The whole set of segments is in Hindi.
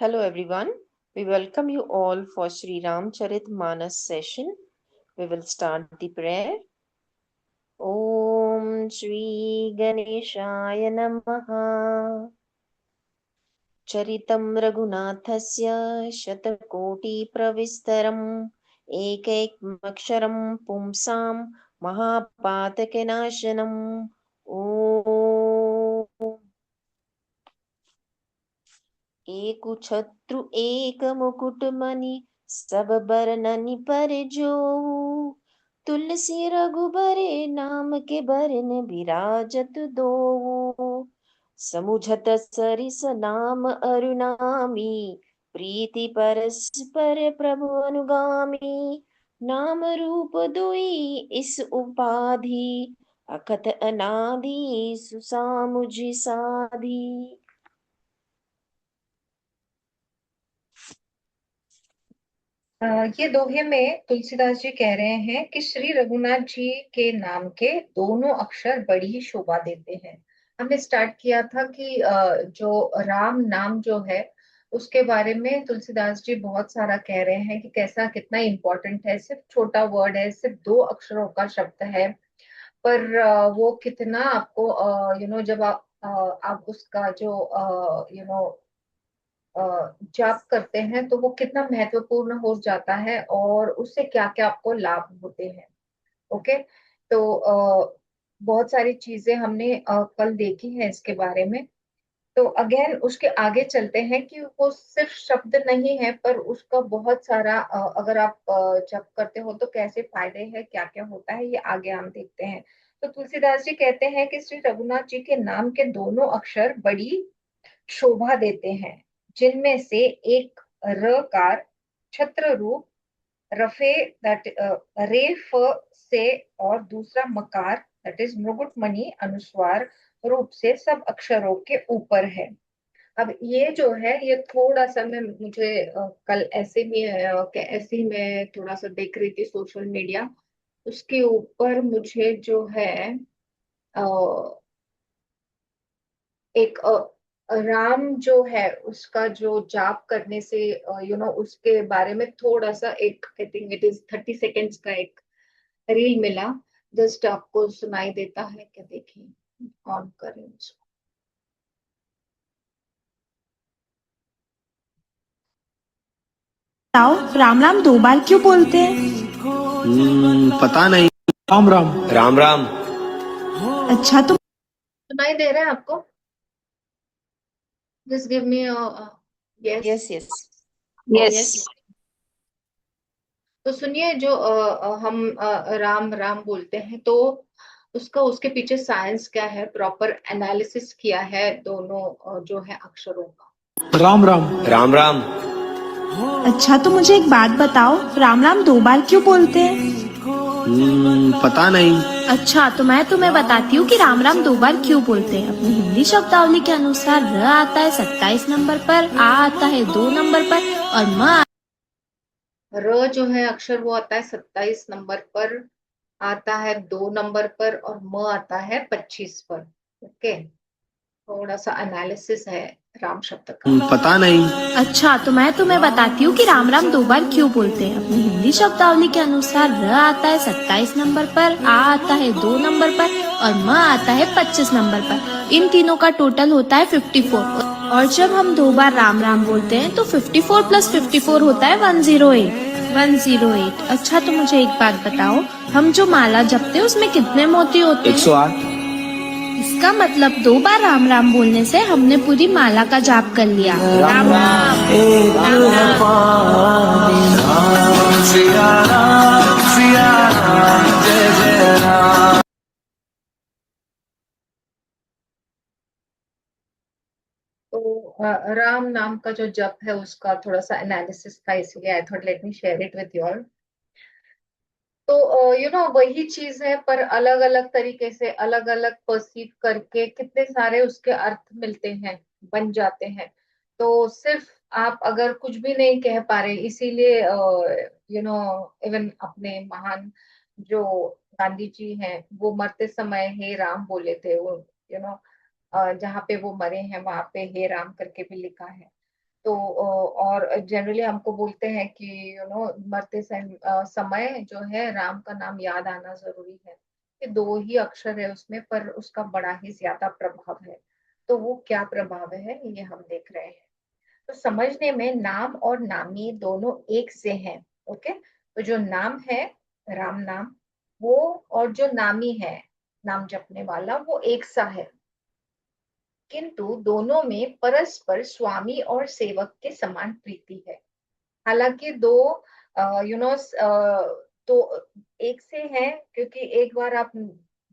Hello everyone. We welcome you all for Sri Ramcharit Manas session. We will start the prayer. Om Shri Ganeshaya Namaha. Charitam Raghunathasya Shatakoti Pravistaram Ekaiksharam Pumsam Mahapatakanashanam. Om एक छत्रु एक मुकुट मणि सब बरननि पर जो तुलसी रघुबरे नाम के बरन विराजत दो समुझत सरिस नाम अरुणामी प्रीति परस्पर प्रभु अनुगामी नाम रूप दुई इस उपाधि अकथ अनादि सुसामुझि साधी। ये दोहे में तुलसीदास जी कह रहे हैं कि श्री रघुनाथ जी के नाम के दोनों अक्षर बड़ी ही शोभा देते हैं। हमने स्टार्ट किया था कि जो राम नाम जो है उसके बारे में तुलसीदास जी बहुत सारा कह रहे हैं कि कैसा कितना इंपॉर्टेंट है। सिर्फ छोटा वर्ड है, सिर्फ दो अक्षरों का शब्द है, पर वो कितना आपको जब आप उसका जो जाप करते हैं तो वो कितना महत्वपूर्ण हो जाता है और उससे क्या क्या आपको लाभ होते हैं। ओके, तो बहुत सारी चीजें हमने कल देखी है इसके बारे में। तो अगेन उसके आगे चलते हैं कि वो सिर्फ शब्द नहीं है पर उसका बहुत सारा अगर आप जप करते हो तो कैसे फायदे हैं, क्या क्या होता है, ये आगे हम देखते हैं। तो तुलसीदास जी कहते हैं कि श्री रघुनाथ जी के नाम के दोनों अक्षर बड़ी शोभा देते हैं, जिनमें से एक रकार छत्र रूप रफे दैट रे फ से और दूसरा मकार दैट इज मुकुटमणि अनुस्वार रूप से सब अक्षरों के ऊपर है। अब ये जो है ये थोड़ा सा मैं मुझे कल ऐसे में ऐसे ही मैं थोड़ा सा देख रही थी सोशल मीडिया, उसके ऊपर मुझे जो है एक राम जो है उसका जो जाप करने से उसके बारे में थोड़ा सा एक I think it is 30 seconds का एक रील मिला। जस्ट आपको सुनाई देता है क्या? देखिए, ऑन करें उसको। बताओ, राम राम दो बार क्यों बोलते हैं? पता नहीं। राम राम। राम राम। अच्छा, तो सुनाई दे रहा है आपको? Just give me yes. Yes, yes. Yes. तो सुनिए, जो हम राम राम बोलते हैं तो उसका उसके पीछे साइंस क्या है, प्रॉपर एनालिसिस किया है दोनों जो है अक्षरों का। राम राम। राम राम। अच्छा, तो मुझे एक बात बताओ, राम राम दो बार क्यों बोलते हैं? पता नहीं। अच्छा, तो मैं तुम्हें बताती हूँ कि राम राम दो बार क्यों बोलते हैं। अपनी हिंदी शब्दावली के अनुसार र आता है 27 नंबर पर, आ आता है 2 नंबर पर और म र जो है अक्षर वो आता है 27 नंबर पर, आता है 2 नंबर पर और म आता है 25 पर। ओके, थोड़ा सा एनालिसिस है राम शब्द का। पता नहीं। अच्छा, तो मैं तुम्हें बताती हूँ कि राम राम दो बार क्यों बोलते हैं। अपनी हिंदी शब्दावली के अनुसार र आता है 27 नंबर पर, आ आता है 2 नंबर पर और म आता है 25 नंबर पर। इन तीनों का टोटल होता है 54 और जब हम दो बार राम राम बोलते हैं तो 54 प्लस 54 होता है 108। 108। अच्छा, तो मुझे एक बात बताओ, हम जो माला जपते हैं उसमें कितने मोती होते हैं? 108। इसका मतलब दो बार राम राम बोलने से हमने पूरी माला का जाप कर लिया। राम राम। राम राम। तो राम नाम का जो जप है उसका थोड़ा सा एनालिसिस था, इसलिए I thought let me share it with you all. तो वही चीज है पर अलग अलग तरीके से अलग अलग परसीव करके कितने सारे उसके अर्थ मिलते हैं, बन जाते हैं। तो सिर्फ आप अगर कुछ भी नहीं कह पा रहे, इसीलिए इवन अपने महान जो गांधी जी हैं वो मरते समय हे राम बोले थे। वो जहाँ पे वो मरे हैं वहां पे हे राम करके भी लिखा है। तो और जनरली हमको बोलते हैं कि मरते समय जो है राम का नाम याद आना जरूरी है। कि दो ही अक्षर है उसमें, पर उसका बड़ा ही ज्यादा प्रभाव है। तो वो क्या प्रभाव है ये हम देख रहे हैं। तो समझने में नाम और नामी दोनों एक से हैं। ओके, तो जो नाम है राम नाम, वो और जो नामी है नाम जपने वाला, वो एक सा है। किंतु दोनों में परस्पर स्वामी और सेवक के समान प्रीति है। हालांकि दो यू नो तो एक से है, क्योंकि एक बार आप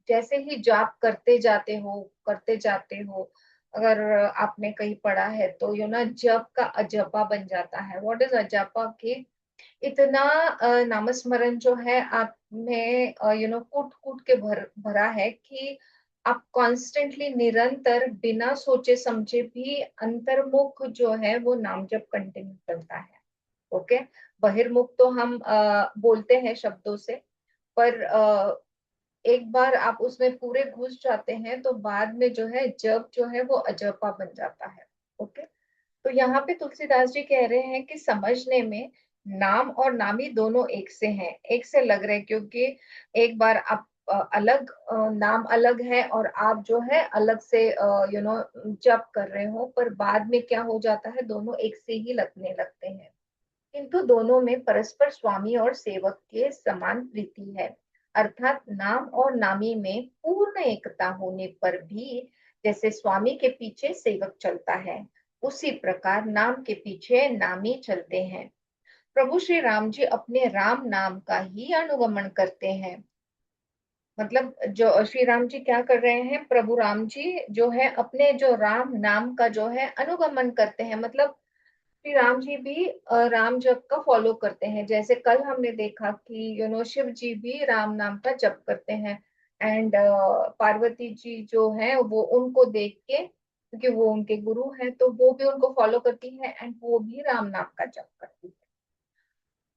जैसे ही जाप करते जाते हो, अगर आपने कहीं पढ़ा है तो जप का अजपा बन जाता है। What is Ajapa? कि इतना नामस्मरण जो है आप में कूट कूट के भरा है कि आप कॉन्स्टेंटली निरंतर बिना सोचे समझे भी अंतर्मुख जो है वो नाम जप कंटिन्यू करता है। ओके, बहिर्मुख तो हम बोलते हैं शब्दों से, पर एक बार आप उसमें पूरे घुस जाते हैं तो बाद में जो है जप जो है वो अजपा बन जाता है। ओके, तो यहाँ पे तुलसीदास जी कह रहे हैं कि समझने में नाम और नामी दोनों एक से हैं, एक से लग रहे हैं। क्योंकि एक बार आप अलग नाम अलग है और आप जो है अलग से जप कर रहे हो, पर बाद में क्या हो जाता है, दोनों एक से ही लगने लगते हैं। किंतु दोनों में परस्पर स्वामी और सेवक के समान प्रीति है। अर्थात नाम और नामी में पूर्ण एकता होने पर भी जैसे स्वामी के पीछे सेवक चलता है, उसी प्रकार नाम के पीछे नामी चलते हैं। प्रभु श्री राम जी अपने राम नाम का ही अनुगमन करते हैं। मतलब जो श्री राम जी क्या कर रहे हैं, प्रभु राम जी जो है अपने जो राम नाम का जो है अनुगमन करते हैं। मतलब श्री राम जी भी राम जप का फॉलो करते हैं। जैसे कल हमने देखा कि शिव जी भी राम नाम का जप करते हैं। एंड पार्वती जी जो है वो उनको देख के, क्योंकि वो उनके गुरु हैं, तो वो भी उनको फॉलो करती है एंड वो भी राम नाम का जप करती है।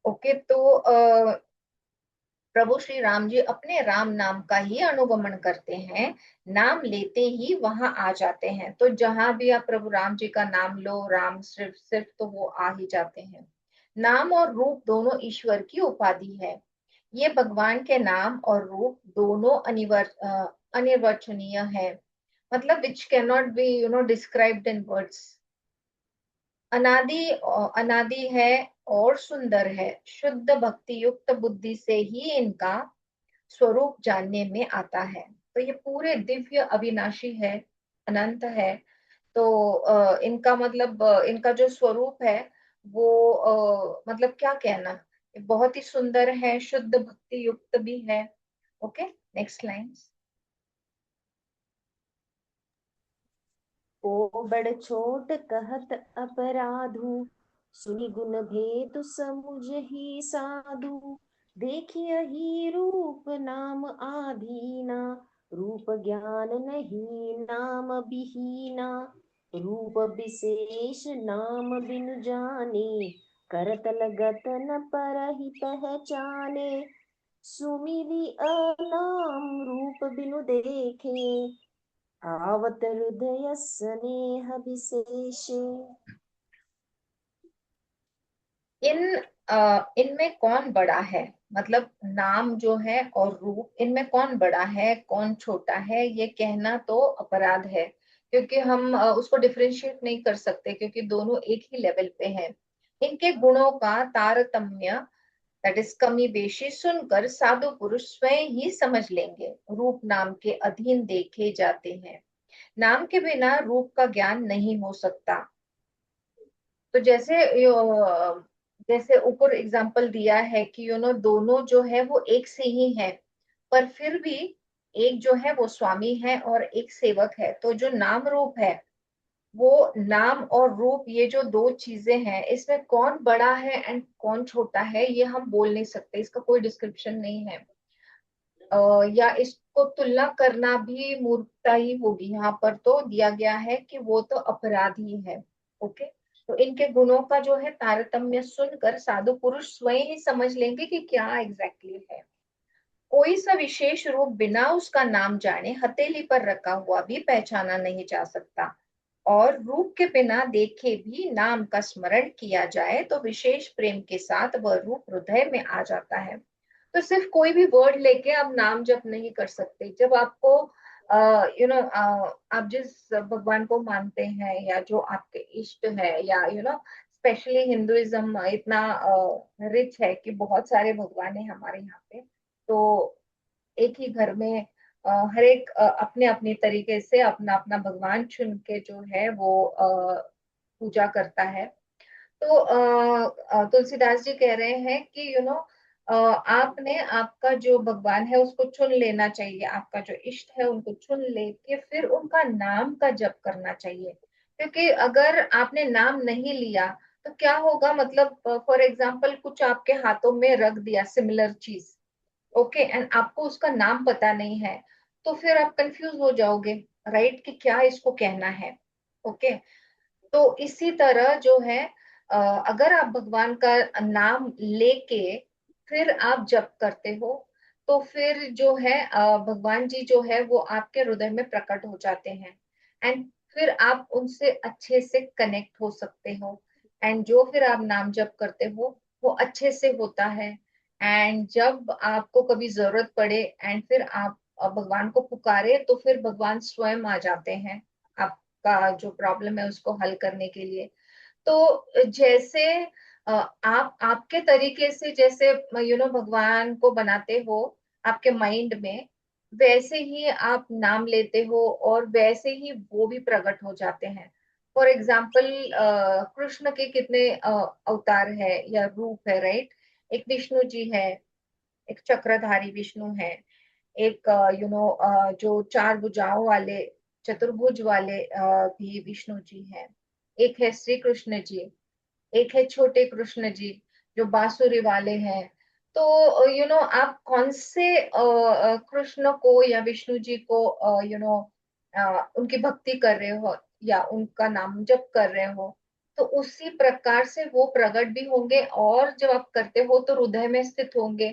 ओके, तो प्रभु श्री राम जी अपने राम नाम का ही अनुगमन करते हैं। नाम लेते ही वहां आ जाते हैं। तो जहां भी आप प्रभु राम जी का नाम लो, राम सिर्फ सिर्फ तो वो आ ही जाते हैं। नाम और रूप दोनों ईश्वर की उपाधि है। ये भगवान के नाम और रूप दोनों अनिर्वचनीय है। मतलब which can not be described in words. अनादि है और सुंदर है। शुद्ध भक्ति युक्त बुद्धि से ही इनका स्वरूप जानने में आता है। तो ये पूरे दिव्य अविनाशी है, अनंत है। तो इनका मतलब इनका जो स्वरूप है वो मतलब क्या कहना, ये बहुत ही सुंदर है, शुद्ध भक्ति युक्त भी है। Okay, next lines. ओ बड़ छोट कहत अपराधु, सुनि गुण भेद समुझ ही साधु। देखिए ही रूप नाम आधीना, रूप ज्ञान नहीं नाम बिहीना। रूप विशेष नाम बिनु जाने, करत लगत न परहि पहचाने। सुमिरि अनाम रूप बिनु देखे, आवत हृदय स्नेह विशेषे। इनमें कौन बड़ा है? मतलब नाम जो है और रूप, इनमें कौन बड़ा है कौन छोटा है, ये कहना तो अपराध है। क्योंकि हम उसको डिफरेंशिएट नहीं कर सकते, क्योंकि दोनों एक ही लेवल पे हैं। इनके गुणों का तारतम्य, दैट इज कमी बेशी, सुनकर साधु पुरुष स्वयं ही समझ लेंगे। रूप नाम के अधीन देखे जाते हैं। नाम के बिना रूप का ज्ञान नहीं हो सकता। तो जैसे ऊपर एग्जांपल दिया है कि दोनों जो है वो एक से ही है, पर फिर भी एक जो है वो स्वामी है और एक सेवक है। तो जो नाम रूप है, वो नाम और रूप, ये जो दो चीजें हैं, इसमें कौन बड़ा है एंड कौन छोटा है ये हम बोल नहीं सकते। इसका कोई डिस्क्रिप्शन नहीं है। या इसको तुलना करना भी मूर्खता ही होगी। यहाँ पर तो दिया गया है कि वो तो अपराध ही है। ओके, तो इनके गुणों का जो है तारतम्य सुनकर साधु पुरुष स्वयं ही समझ लेंगे कि क्या एग्जैक्टली है। कोई सा विशेष रूप बिना उसका नाम जाने हथेली पर रखा हुआ भी पहचाना नहीं जा सकता। और रूप के बिना देखे भी नाम का स्मरण किया जाए तो विशेष प्रेम के साथ वह रूप हृदय में आ जाता है। तो सिर्फ कोई भी वर्ड लेके आप नाम जप नहीं कर सकते। जब आपको आप जिस भगवान को मानते हैं या जो आपके इष्ट है, या स्पेशली हिंदुइज्म इतना रिच है कि बहुत सारे भगवान है हमारे यहाँ पे। तो एक ही घर में हर एक अपने अपने तरीके से अपना अपना भगवान चुन के जो है वो पूजा करता है। तो तुलसीदास जी कह रहे हैं कि आपने आपका जो भगवान है उसको चुन लेना चाहिए, आपका जो इष्ट है उनको चुन लेके फिर उनका नाम का जप करना चाहिए। क्योंकि अगर आपने नाम नहीं लिया तो क्या होगा, मतलब फॉर एग्जाम्पल कुछ आपके हाथों में रख दिया सिमिलर चीज, ओके, एंड आपको उसका नाम पता नहीं है, तो फिर आप कंफ्यूज हो जाओगे, राइट, कि क्या इसको कहना है। ओके, तो इसी तरह जो है अगर आप भगवान का नाम लेके फिर आप जप करते हो तो फिर जो है भगवान जी जो है वो आपके हृदय में प्रकट हो जाते हैं, एंड फिर आप उनसे अच्छे से कनेक्ट हो सकते हो, एंड जो फिर आप नाम जप करते हो वो अच्छे से होता है। एंड जब आपको कभी जरूरत पड़े एंड फिर आप भगवान को पुकारे तो फिर भगवान स्वयं आ जाते हैं का जो प्रॉब्लम है उसको हल करने के लिए। तो जैसे आप आपके तरीके से जैसे भगवान को बनाते हो आपके माइंड में, वैसे ही आप नाम लेते हो और वैसे ही वो भी प्रकट हो जाते हैं। फॉर एग्जाम्पल कृष्ण के कितने अवतार है या रूप है, राइट। एक विष्णु जी है, एक चक्रधारी विष्णु है, एक जो चार भुजाओं वाले चतुर्भुज वाले भी विष्णु जी हैं। एक है श्री कृष्ण जी, एक है छोटे कृष्ण जी जो बांसुरी वाले हैं। तो आप कौन से कृष्ण को या विष्णु जी को उनकी भक्ति कर रहे हो या उनका नाम जप कर रहे हो, तो उसी प्रकार से वो प्रकट भी होंगे और जब आप करते हो तो हृदय में स्थित होंगे।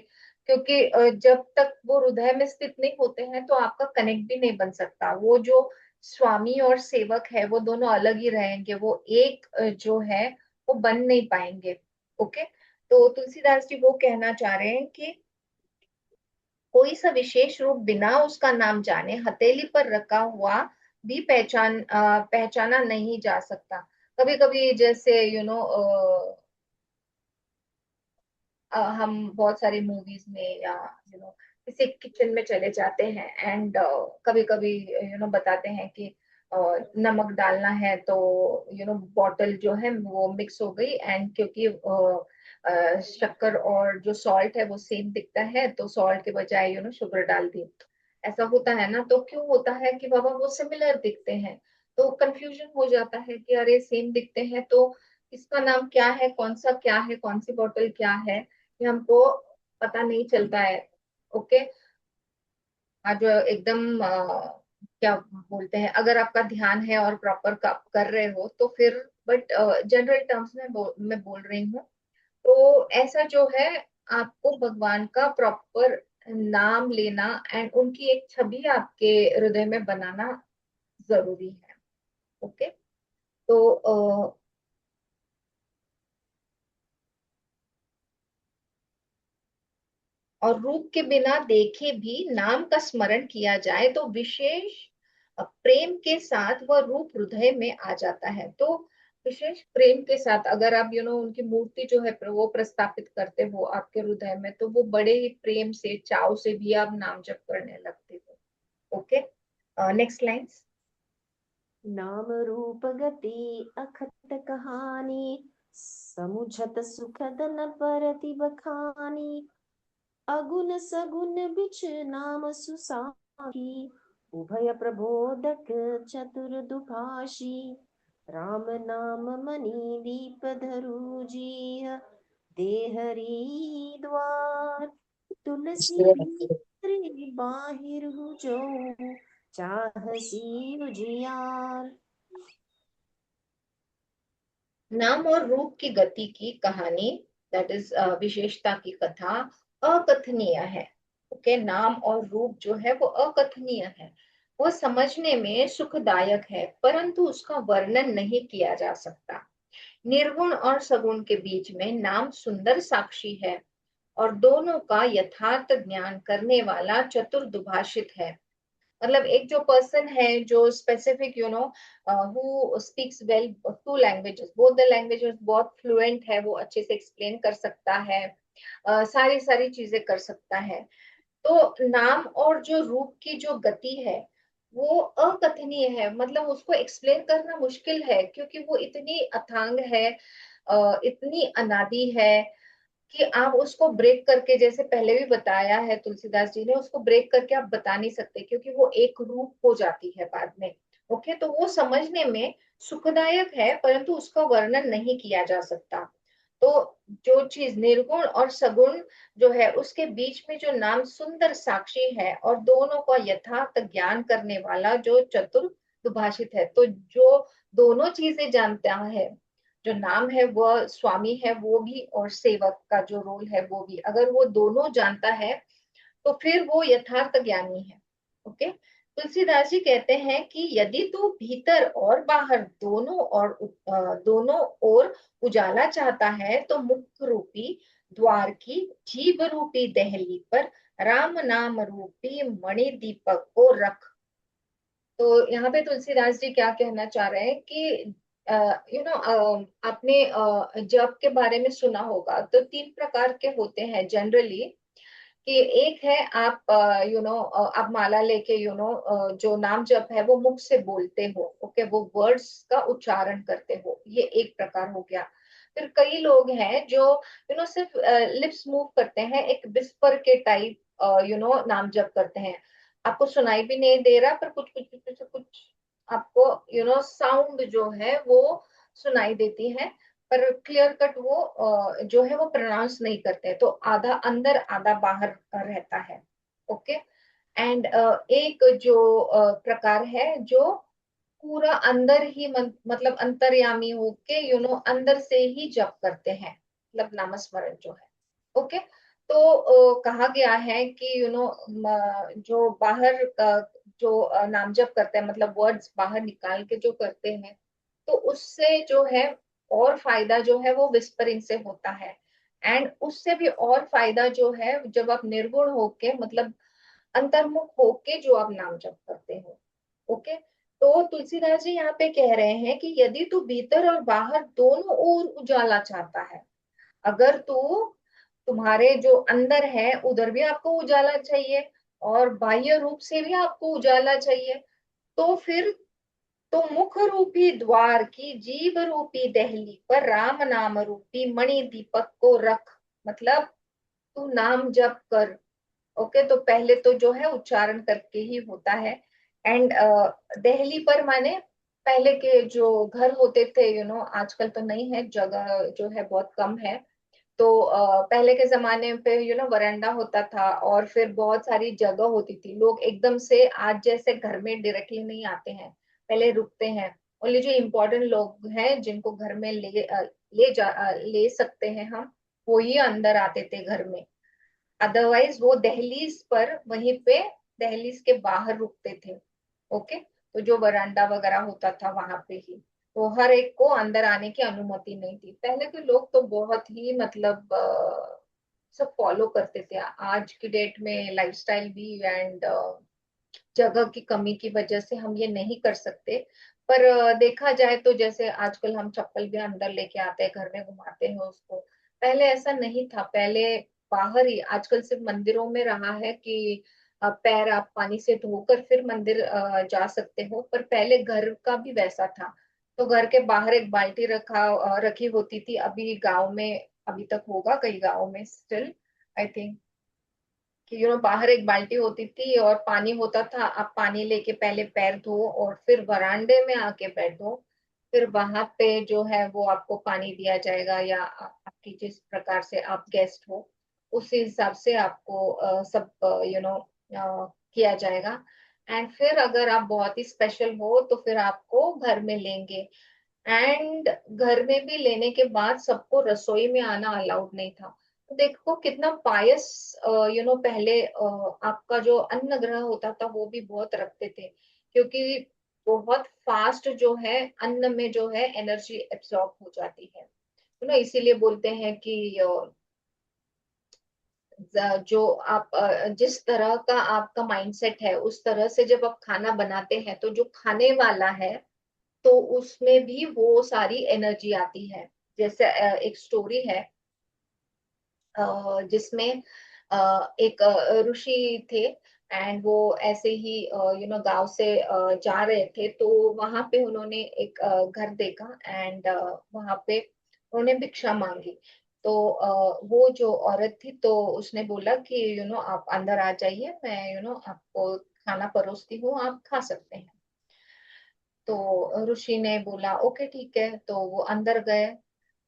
क्योंकि जब तक वो हृदय में स्थित नहीं होते हैं तो आपका कनेक्ट भी नहीं बन सकता। वो जो स्वामी और सेवक है वो दोनों अलग ही रहेंगे, वो एक जो है वो बन नहीं पाएंगे। ओके, तो तुलसीदास जी वो कहना चाह रहे हैं कि कोई सा विशेष रूप बिना उसका नाम जाने हथेली पर रखा हुआ भी पहचाना नहीं जा सकता। कभी कभी जैसे हम बहुत सारी मूवीज में या किसी किचन में चले जाते हैं एंड कभी कभी बताते हैं कि नमक डालना है तो बॉटल जो है वो मिक्स हो गई, एंड क्योंकि शक्कर और जो सॉल्ट है वो सेम दिखता है तो सॉल्ट के बजाय शुगर डाल दी। ऐसा होता है ना, तो क्यों होता है कि बाबा वो सिमिलर दिखते हैं, तो कंफ्यूजन हो जाता है कि अरे सेम दिखते हैं तो इसका नाम क्या है, कौन सा क्या है, कौन सी बोतल क्या है, ये हमको पता नहीं चलता है। ओके, आज एकदम क्या बोलते हैं, अगर आपका ध्यान है और प्रॉपर कर रहे हो तो फिर, बट जनरल टर्म्स में मैं बोल रही हूँ। तो ऐसा जो है आपको भगवान का प्रॉपर नाम लेना एंड उनकी एक छवि आपके हृदय में बनाना जरूरी है। ओके, तो और रूप के बिना देखे भी नाम का स्मरण किया जाए तो विशेष प्रेम के साथ वह रूप हृदय में आ जाता है। तो विशेष प्रेम के साथ अगर आप उनकी मूर्ति जो है वो प्रस्थापित करते हो आपके हृदय में, तो वो बड़े ही प्रेम से चाव से भी आप नाम जप करने लगते हो। Okay, next lines. नाम रूप गति अखत कहानी, समुझत सुखद न परति बखानी। अगुन सगुन बिच नाम सुसाखी, उभय प्रबोधक चतुर दुभाषी। राम नाम मणि दीप धरु जीह, देहरी द्वार। तुलसी भीतरे बाहिर हूँ जो, चाहसी उजियार। नाम और रूप की गति की कहानी, दैट इज विशेषता की कथा अकथनीय है। ओके, नाम और रूप जो है वो अकथनीय है। वो समझने में सुखदायक है परंतु उसका वर्णन नहीं किया जा सकता। निर्गुण और सगुण के बीच में नाम सुंदर साक्षी है और दोनों का यथार्थ ज्ञान करने वाला चतुर दुभाषित है। मतलब एक जो पर्सन है जो specific who speaks well to languages, both the languages, बहुत फ्लुएंट है, वो अच्छे से एक्सप्लेन कर सकता है, सारी सारी चीजें कर सकता है। तो नाम और जो रूप की जो गति है वो अकथनीय है, मतलब उसको एक्सप्लेन करना मुश्किल है क्योंकि वो इतनी अथांग है, इतनी अनादि है कि आप उसको ब्रेक करके, जैसे पहले भी बताया है तुलसीदास जी ने, उसको ब्रेक करके आप बता नहीं सकते क्योंकि वो एक रूप हो जाती है बाद में। ओके, तो वो समझने में सुखदायक है परंतु उसका वर्णन नहीं किया जा सकता। तो जो चीज निर्गुण और सगुण जो है उसके बीच में जो नाम सुंदर साक्षी है और दोनों का यथार्थ ज्ञान करने वाला जो चतुर दुभाषित है, तो जो दोनों चीजें जानता है, जो नाम है वह स्वामी है वो भी और सेवक का जो रोल है वो भी, अगर वो दोनों जानता है तो फिर वो यथार्थ ज्ञानी है। ओके, तुलसीदास जी कहते हैं कि यदि तू भीतर और बाहर दोनों ओर उजाला चाहता है तो मुख रूपी द्वार की जीभ रूपी दहली पर राम नाम रूपी मणि दीपक को रख। तो यहाँ पे तुलसीदास जी क्या कहना चाह रहे हैं कि आपने जप के बारे में सुना होगा, तो तीन प्रकार के होते हैं जनरली। कि एक है आप आप माला लेके जो नाम जप है वो मुख से बोलते हो, ओके, वो वर्ड्स का उच्चारण करते हो, ये एक प्रकार हो गया। फिर कई लोग हैं जो सिर्फ लिप्स मूव करते हैं, एक विस्पर के टाइप नाम जप करते हैं, आपको सुनाई भी नहीं दे रहा पर कुछ कुछ कुछ कुछ, कुछ आपको साउंड जो है वो सुनाई देती है, पर क्लियर कट वो जो है वो प्रोनाउंस नहीं करते, तो आधा अंदर आधा बाहर रहता है। ओके, एंड एक जो प्रकार है जो पूरा अंदर ही मतलब अंतर्यामी होके अंदर से ही जप करते हैं, मतलब नामस्मरण जो है। ओके, तो कहा गया है कि जो बाहर का जो नाम जप करते हैं, मतलब वर्ड्स बाहर निकाल के जो करते हैं, तो उससे जो है और फायदा जो है वो विस्परिंग से होता है। एंड उससे भी और फायदा जो है जब आप निर्गुण होके, मतलब अंतर्मुख होके जो आप नाम जप करते हो। ओके, तो तुलसीदास जी यहाँ पे कह रहे हैं कि यदि तू भीतर और बाहर दोनों ओर उजाला चाहता है, अगर तू तुम्हारे जो अंदर है उधर भी आपको उजाला चाहिए और बाह्य रूप से भी आपको उजाला चाहिए, तो फिर तो मुख रूपी द्वार की जीव रूपी दहली पर राम नाम रूपी मणि दीपक को रख। मतलब तू नाम जप कर। ओके, तो पहले तो जो है उच्चारण करके ही होता है। एंड दहली पर माने पहले के जो घर होते थे, आजकल तो नहीं है, जगह जो है बहुत कम है, तो पहले के जमाने पे वरांडा होता था और फिर बहुत सारी जगह होती थी, लोग एकदम से आज जैसे घर में डायरेक्टली नहीं आते हैं, पहले रुकते हैं। ओनली जो इम्पोर्टेंट लोग हैं जिनको घर में ले सकते हैं हम, वो ही अंदर आते थे घर में, अदरवाइज वो दहलीज पर वहीं पे दहलीज के बाहर रुकते थे। ओके, तो जो वरांडा वगैरह होता था वहां पे ही, तो हर एक को अंदर आने की अनुमति नहीं थी। पहले के लोग तो बहुत ही मतलब सब फॉलो करते थे। आज की डेट में लाइफस्टाइल भी एंड जगह की कमी की वजह से हम ये नहीं कर सकते, पर देखा जाए तो जैसे आजकल हम चप्पल भी अंदर लेके आते हैं, घर में घुमाते हैं उसको, पहले ऐसा नहीं था। पहले बाहर ही, आजकल सिर्फ मंदिरों में रहा है कि पैर आप पानी से धोकर फिर मंदिर जा सकते हो, पर पहले घर का भी वैसा था। तो घर के बाहर एक बाल्टी रखी होती थी, अभी गांव में अभी तक होगा कई गांव में स्टिल, आई थिंक, कि बाहर एक बाल्टी होती थी और पानी होता था, आप पानी लेके पहले पैर धो और फिर वरांडे में आके बैठो, फिर वहां पे जो है वो आपको पानी दिया जाएगा, या आपकी जिस प्रकार से आप गेस्ट हो उस हिसाब से आपको सब किया जाएगा। एंड फिर अगर आप बहुत ही स्पेशल हो तो फिर आपको घर में लेंगे। एंड घर में भी लेने के बाद सबको रसोई में आना अलाउड नहीं था, देखो कितना पायस पहले आपका जो अन्न ग्रह होता था वो भी बहुत रखते थे, क्योंकि बहुत फास्ट जो है अन्न में जो है एनर्जी एब्जॉर्ब हो जाती है। इसीलिए बोलते हैं कि जो आप जिस तरह का आपका माइंडसेट है उस तरह से जब आप खाना बनाते हैं तो जो खाने वाला है तो उसमें भी वो सारी एनर्जी आती है। जैसे एक स्टोरी है जिसमें एक ऋषि थे, एंड वो ऐसे ही गांव से जा रहे थे, तो वहां पे उन्होंने एक घर देखा, एंड वहां पे उन्होंने भिक्षा मांगी। तो वो जो औरत थी तो उसने बोला कि आप अंदर आ जाइए, मैं आपको खाना परोसती हूँ, आप खा सकते हैं। तो ऋषि ने बोला ओके ठीक है, तो वो अंदर गए,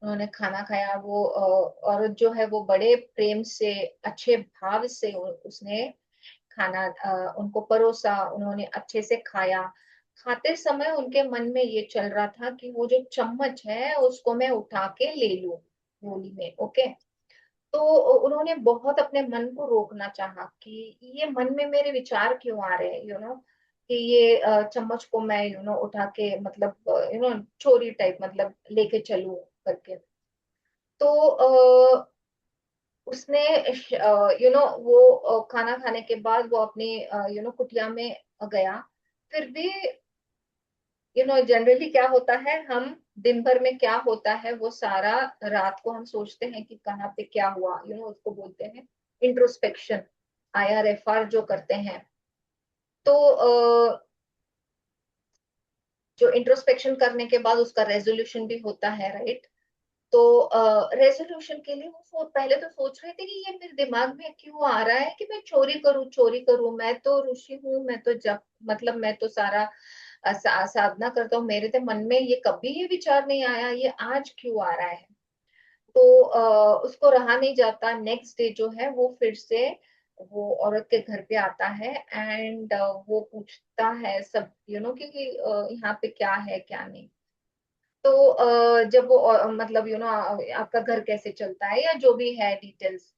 उन्होंने खाना खाया। वो औरत जो है वो बड़े प्रेम से अच्छे भाव से उसने खाना उनको परोसा, उन्होंने अच्छे से खाया। खाते समय उनके मन में ये चल रहा था कि वो जो चम्मच है उसको मैं उठा के ले लूं गोली में। ओके, तो उन्होंने बहुत अपने मन को रोकना चाहा कि ये मन में मेरे विचार क्यों आ रहे हैं, कि ये चम्मच को मैं उठा के मतलब चोरी टाइप मतलब लेके चलूं करके। तो उसने वो खाना खाने के बाद वो अपनी कुटिया में गया। फिर भी जनरली क्या होता है, हम दिन भर में क्या होता है वो सारा रात को हम सोचते हैं कि कहाँ पे क्या हुआ, उसको बोलते हैं इंट्रोस्पेक्शन, IRFR जो करते हैं। तो जो इंट्रोस्पेक्शन करने के बाद उसका रेजोल्यूशन भी होता है, राइट। तो रेजोल्यूशन के लिए वो पहले तो सोच रहे थे कि ये मेरे दिमाग में क्यों आ रहा है कि मैं चोरी करूं, चोरी करूं, मैं तो ऋषि हूँ, मैं तो जब मतलब मैं तो सारा साधना करता हूँ, मेरे तो मन में ये कभी ये विचार नहीं आया, ये आज क्यों आ रहा है। तो उसको रहा नहीं जाता। नेक्स्ट डे जो है वो फिर से वो औरत के घर पे आता है, एंड वो पूछता है सब क्योंकि यहाँ पे क्या है क्या नहीं। तो जब वो मतलब आपका घर कैसे चलता है या जो भी है डिटेल्स,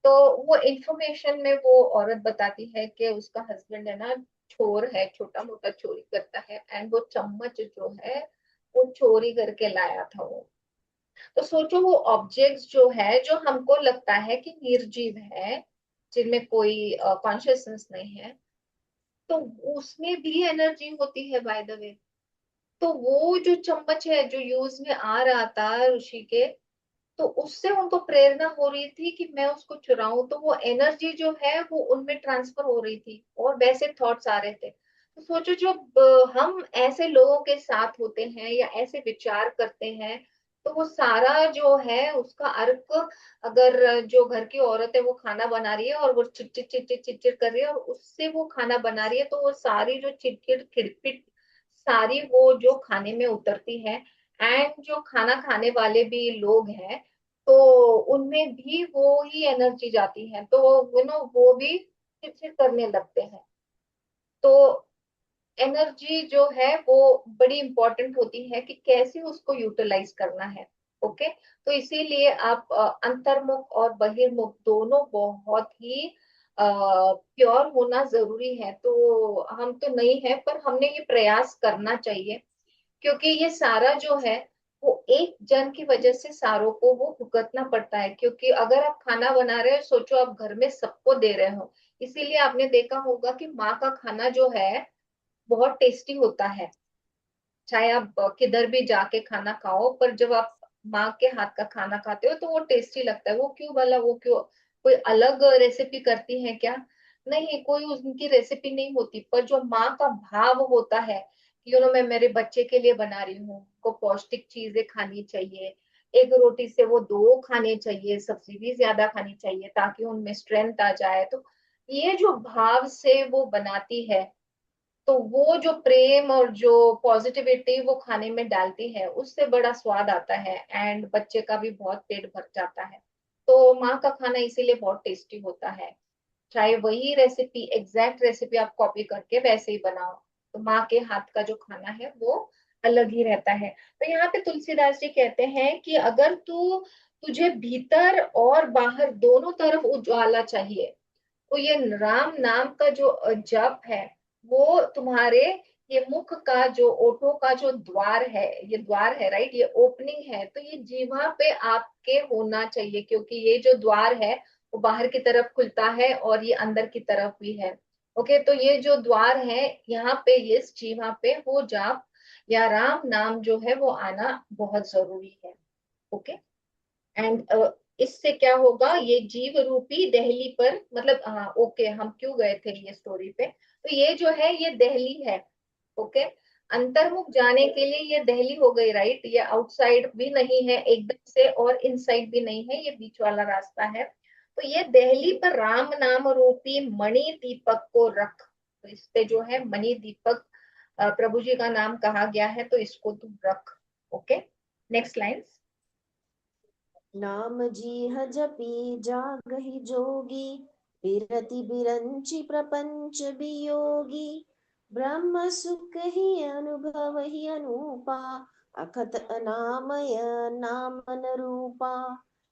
तो वो इंफॉर्मेशन में वो औरत बताती है कि उसका हस्बैंड है ना चोर है, छोटा मोटा चोरी करता है, एंड वो चम्मच जो है वो चोरी करके लाया था वो। तो सोचो वो ऑब्जेक्ट्स जो है जो हमको लगता है कि निर्जीव है, जिनमें कोई कॉन्शियसनेस नहीं है, तो उसमें भी एनर्जी होती है बाय द वे। तो वो जो चम्मच है जो यूज में आ रहा था ऋषि के, तो उससे उनको प्रेरणा हो रही थी कि मैं उसको चुराऊं, तो वो एनर्जी जो है वो उनमें ट्रांसफर हो रही थी और वैसे थॉट्स आ रहे थे। तो सोचो जब हम ऐसे लोगों के साथ होते हैं या ऐसे विचार करते हैं, तो वो सारा जो है उसका अर्क, अगर जो घर की औरत है वो खाना बना रही है और वो चिटचिट चिटचिट चिटचिट कर रही है और उससे वो खाना बना रही है, तो वो सारी जो चिटचिट खिड़पिट सारी वो जो खाने में उतरती है, एंड जो खाना खाने वाले भी लोग हैं तो उनमें भी वो ही एनर्जी जाती है, तो वो भी चिड़चिड़ करने लगते हैं। तो एनर्जी जो है वो बड़ी इंपॉर्टेंट होती है कि कैसे उसको यूटिलाइज करना है। ओके, तो इसीलिए आप अंतर्मुख और बहिर्मुख दोनों बहुत ही प्योर होना जरूरी है। तो हम तो नहीं है पर हमने ये प्रयास करना चाहिए, क्योंकि ये सारा जो है वो एक जन की वजह से सारों को वो भुगतना पड़ता है। क्योंकि अगर आप खाना बना रहे हो, सोचो आप घर में सबको दे रहे हो, इसीलिए आपने देखा होगा कि माँ का खाना जो है बहुत टेस्टी होता है। चाहे आप किधर भी जाके खाना खाओ, पर जब आप माँ के हाथ का खाना खाते हो तो वो टेस्टी लगता है। वो क्यों भला, वो क्यों कोई अलग रेसिपी करती है क्या? नहीं, कोई उनकी रेसिपी नहीं होती, पर जो माँ का भाव होता है कि मैं मेरे बच्चे के लिए बना रही हूँ, को पौष्टिक चीजें खानी चाहिए, एक रोटी से वो दो खाने चाहिए, सब्जी भी ज्यादा खानी चाहिए ताकि उनमें स्ट्रेंथ आ जाए। तो ये जो भाव से वो बनाती है, तो वो जो प्रेम और जो पॉजिटिविटी वो खाने में डालती है उससे बड़ा स्वाद आता है, एंड बच्चे का भी बहुत पेट भर जाता है। तो माँ का खाना इसीलिए बहुत टेस्टी होता है। चाहे वही रेसिपी, एग्जैक्ट रेसिपी आप कॉपी करके वैसे ही बनाओ, तो माँ के हाथ का जो खाना है वो अलग ही रहता है। तो यहाँ पे तुलसीदास जी कहते हैं कि अगर तुझे भीतर और बाहर दोनों तरफ उज्ज्वला चाहिए, तो ये राम नाम का जो जप है वो तुम्हारे ये मुख का जो ओठों का जो द्वार है, ये द्वार है राइट, ये ओपनिंग है, तो ये जीवा पे आपके होना चाहिए, क्योंकि ये जो द्वार है वो बाहर की तरफ खुलता है और ये अंदर की तरफ भी है। ओके, तो ये जो द्वार है यहाँ पे ये जीवा पे वो जाप या राम नाम जो है वो आना बहुत जरूरी है। ओके, एंड इससे क्या होगा, ये जीव रूपी दहली पर, मतलब हाँ ओके, हम क्यों गए थे ये स्टोरी पे, तो ये जो है ये दहली है। ओके, अंतर्मुख जाने के लिए ये दहली हो गई राइट, ये आउटसाइड भी नहीं है एकदम से और इनसाइड भी नहीं है, ये बीच वाला रास्ता है। तो ये दहली पर राम नाम रूपी मणि दीपक को रख, तो इस पे जो है मणि दीपक प्रभु जी का नाम कहा गया है, तो इसको तुम रख। Okay, next lines. नाम जीह जपी जागहि जोगी, बिरति बिरंचि प्रपंच वियोगी। ब्रह्म सुख ही अनुभव ही अनूपा, अखत अनामय नामन रूपा।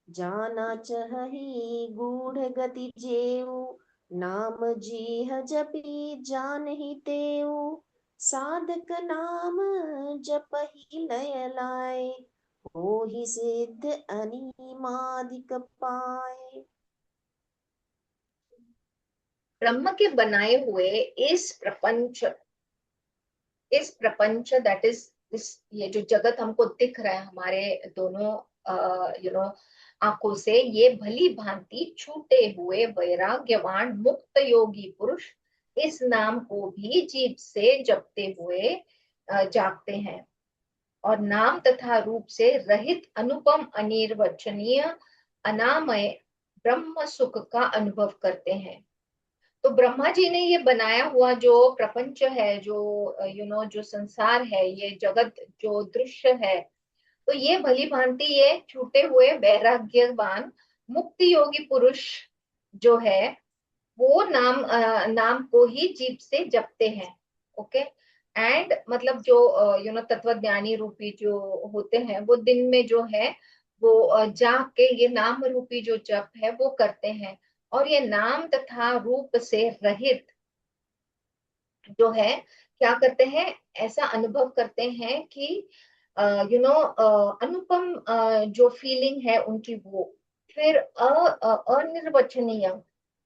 जाना चहहि गूढ़ गति जेऊ, नाम जीह जपी जानहि तेऊ। साधक नाम जपहि लय लाए, हो ही सिद्ध अनिमादिक पाए। ब्रह्म के बनाए हुए इस प्रपंच दैट इज दिस, ये जो जगत हमको दिख रहा है हमारे दोनों आंखों से, ये भली भांति छूटे हुए वैराग्यवान मुक्त योगी पुरुष इस नाम को भी जीभ से जपते हुए जागते हैं और नाम तथा रूप से रहित अनुपम अनिर्वचनीय अनामय ब्रह्म सुख का अनुभव करते हैं। तो ब्रह्मा जी ने ये बनाया हुआ जो प्रपंच है, जो जो संसार है, ये जगत जो दृश्य है, तो ये भली भांति ये छूटे हुए वैराग्यवान मुक्ति योगी पुरुष जो है वो नाम को ही जीभ से जपते हैं। ओके, एंड मतलब जो तत्वज्ञानी रूपी जो होते हैं वो दिन में जो है वो जाग के ये नाम रूपी जो जप है वो करते हैं, और ये नाम तथा रूप से रहित जो है क्या करते हैं, ऐसा अनुभव करते हैं कि अनुपम जो फीलिंग है उनकी वो, फिर अनिर्वचनीय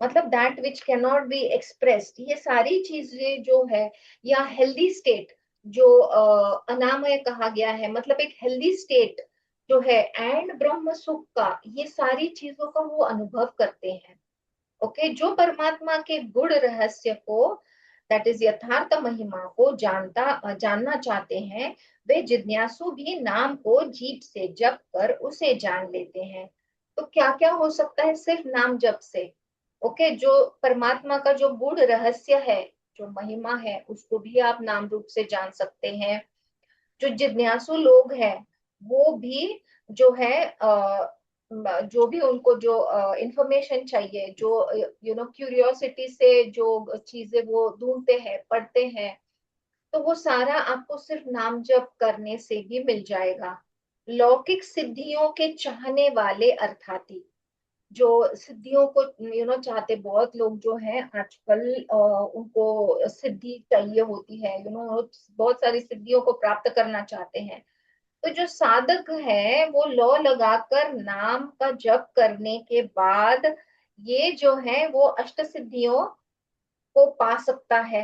मतलब that which can not be expressed, ये सारी चीजें जो है, या हेल्दी स्टेट जो अनामय कहा गया है, मतलब एक हेल्दी स्टेट जो है, एंड ब्रह्म सुख का, ये सारी चीजों का वो अनुभव करते हैं। ओके, जो परमात्मा के गुण रहस्य को दैट इज यथार्थ महिमा को जानना चाहते हैं, वे जिज्ञासु भी नाम को जीभ से जप कर उसे जान लेते हैं। तो क्या क्या हो सकता है सिर्फ नाम जप से। ओके, जो परमात्मा का जो गुण रहस्य है, जो महिमा है, उसको भी आप नाम रूप से जान सकते हैं। जो जिज्ञासु लोग हैं वो भी जो है जो भी उनको जो इंफॉर्मेशन चाहिए, जो क्यूरियोसिटी से जो चीजें वो ढूंढते हैं, पढ़ते हैं, तो वो सारा आपको सिर्फ नाम जप करने से भी मिल जाएगा। लौकिक सिद्धियों के चाहने वाले अर्थाती, जो सिद्धियों को चाहते बहुत लोग जो हैं आजकल, उनको सिद्धि चाहिए होती है, बहुत सारी सिद्धियों को प्राप्त करना चाहते हैं। तो जो साधक है वो लौ लगाकर नाम का जप करने के बाद ये जो है वो अष्ट सिद्धियों को पा सकता है।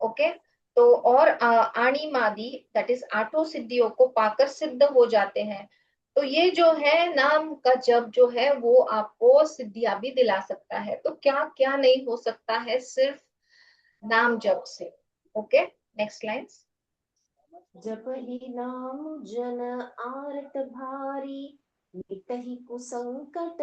ओके, तो और आणिमादि दैट इज आठों सिद्धियों को पाकर सिद्ध हो जाते हैं। तो ये जो है नाम का जप जो है वो आपको सिद्धियां भी दिला सकता है। तो क्या क्या नहीं हो सकता है सिर्फ नाम जप से। Okay, next lines. जप ही नाम जन आरत भारी, मिटहि कुसंकट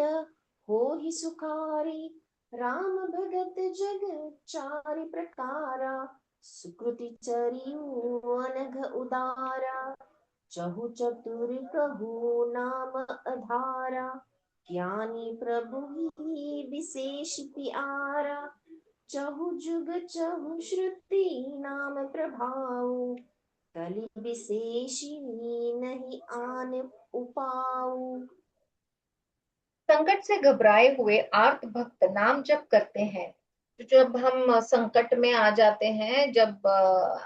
हो ही सुखारी। राम भगत जग चारि प्रकारा, सुकृति चरियु अनघ उदारा। चहु चतुर कहु नाम अधारा, ज्ञानी प्रभु ही विशेष प्यारा। चहु जुग चहु श्रुति नाम प्रभाऊ, कलि विशेषिणी नहीं आन उपाऊ। संकट से घबराए हुए आर्त भक्त नाम जप करते हैं। तो जब हम संकट में आ जाते हैं, जब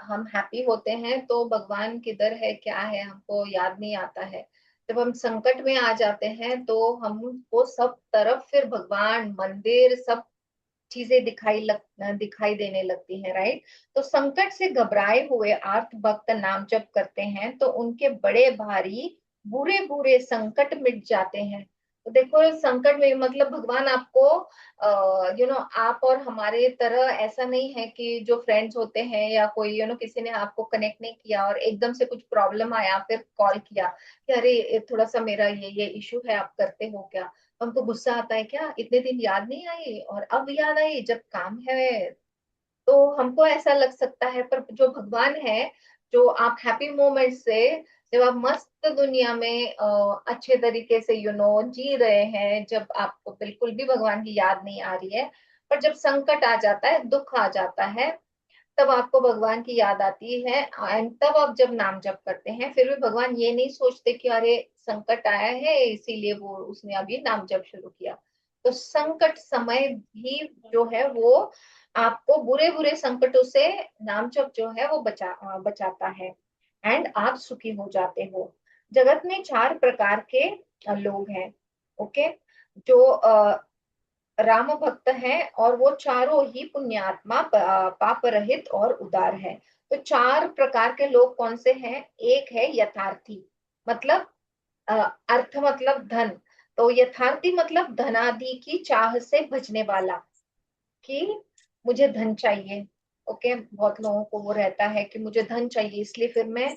हम हैप्पी होते हैं तो भगवान किधर है क्या है हमको याद नहीं आता है। जब हम संकट में आ जाते हैं तो हमको सब तरफ फिर भगवान मंदिर सब चीजें दिखाई देने लगती है, राइट। तो संकट से घबराए हुए आर्त भक्त नाम जप करते हैं तो उनके बड़े भारी बुरे बुरे संकट मिट जाते हैं। तो देखो संकट में मतलब भगवान आपको आप और हमारे तरह ऐसा नहीं है कि जो फ्रेंड्स होते हैं या कोई किसी ने आपको कनेक्ट नहीं किया और एकदम से कुछ प्रॉब्लम आया फिर कॉल किया कि अरे थोड़ा सा मेरा ये इशू है, आप करते हो क्या। हमको गुस्सा आता है क्या, इतने दिन याद नहीं आई और अब याद आई जब काम है। तो हमको ऐसा लग सकता है, पर जो भगवान है, जो आप हैप्पी मोमेंट से जब आप मस्त दुनिया में अच्छे तरीके से जी रहे हैं, जब आपको बिल्कुल भी भगवान की याद नहीं आ रही है, पर जब संकट आ जाता है, दुख आ जाता है, तब आपको भगवान की याद आती है। एंड तब आप जब नाम जप करते हैं, फिर भी भगवान ये नहीं सोचते कि अरे संकट आया है इसीलिए वो उसने अभी नाम जप शुरू किया। तो संकट समय भी जो है वो आपको बुरे बुरे संकटों से नाम जप जो है वो बचाता है एंड आप सुखी हो जाते हो। जगत में चार प्रकार के लोग हैं। ओके। जो राम भक्त है और वो चारों ही पुण्यात्मा पाप रहित और उदार है। तो चार प्रकार के लोग कौन से हैं? एक है यथार्थी, मतलब अ, अर्थ मतलब धन। तो यथार्थी मतलब धनादि की चाह से बचने वाला, कि मुझे धन चाहिए। ओके, बहुत लोगों को वो रहता है कि मुझे धन चाहिए, इसलिए फिर मैं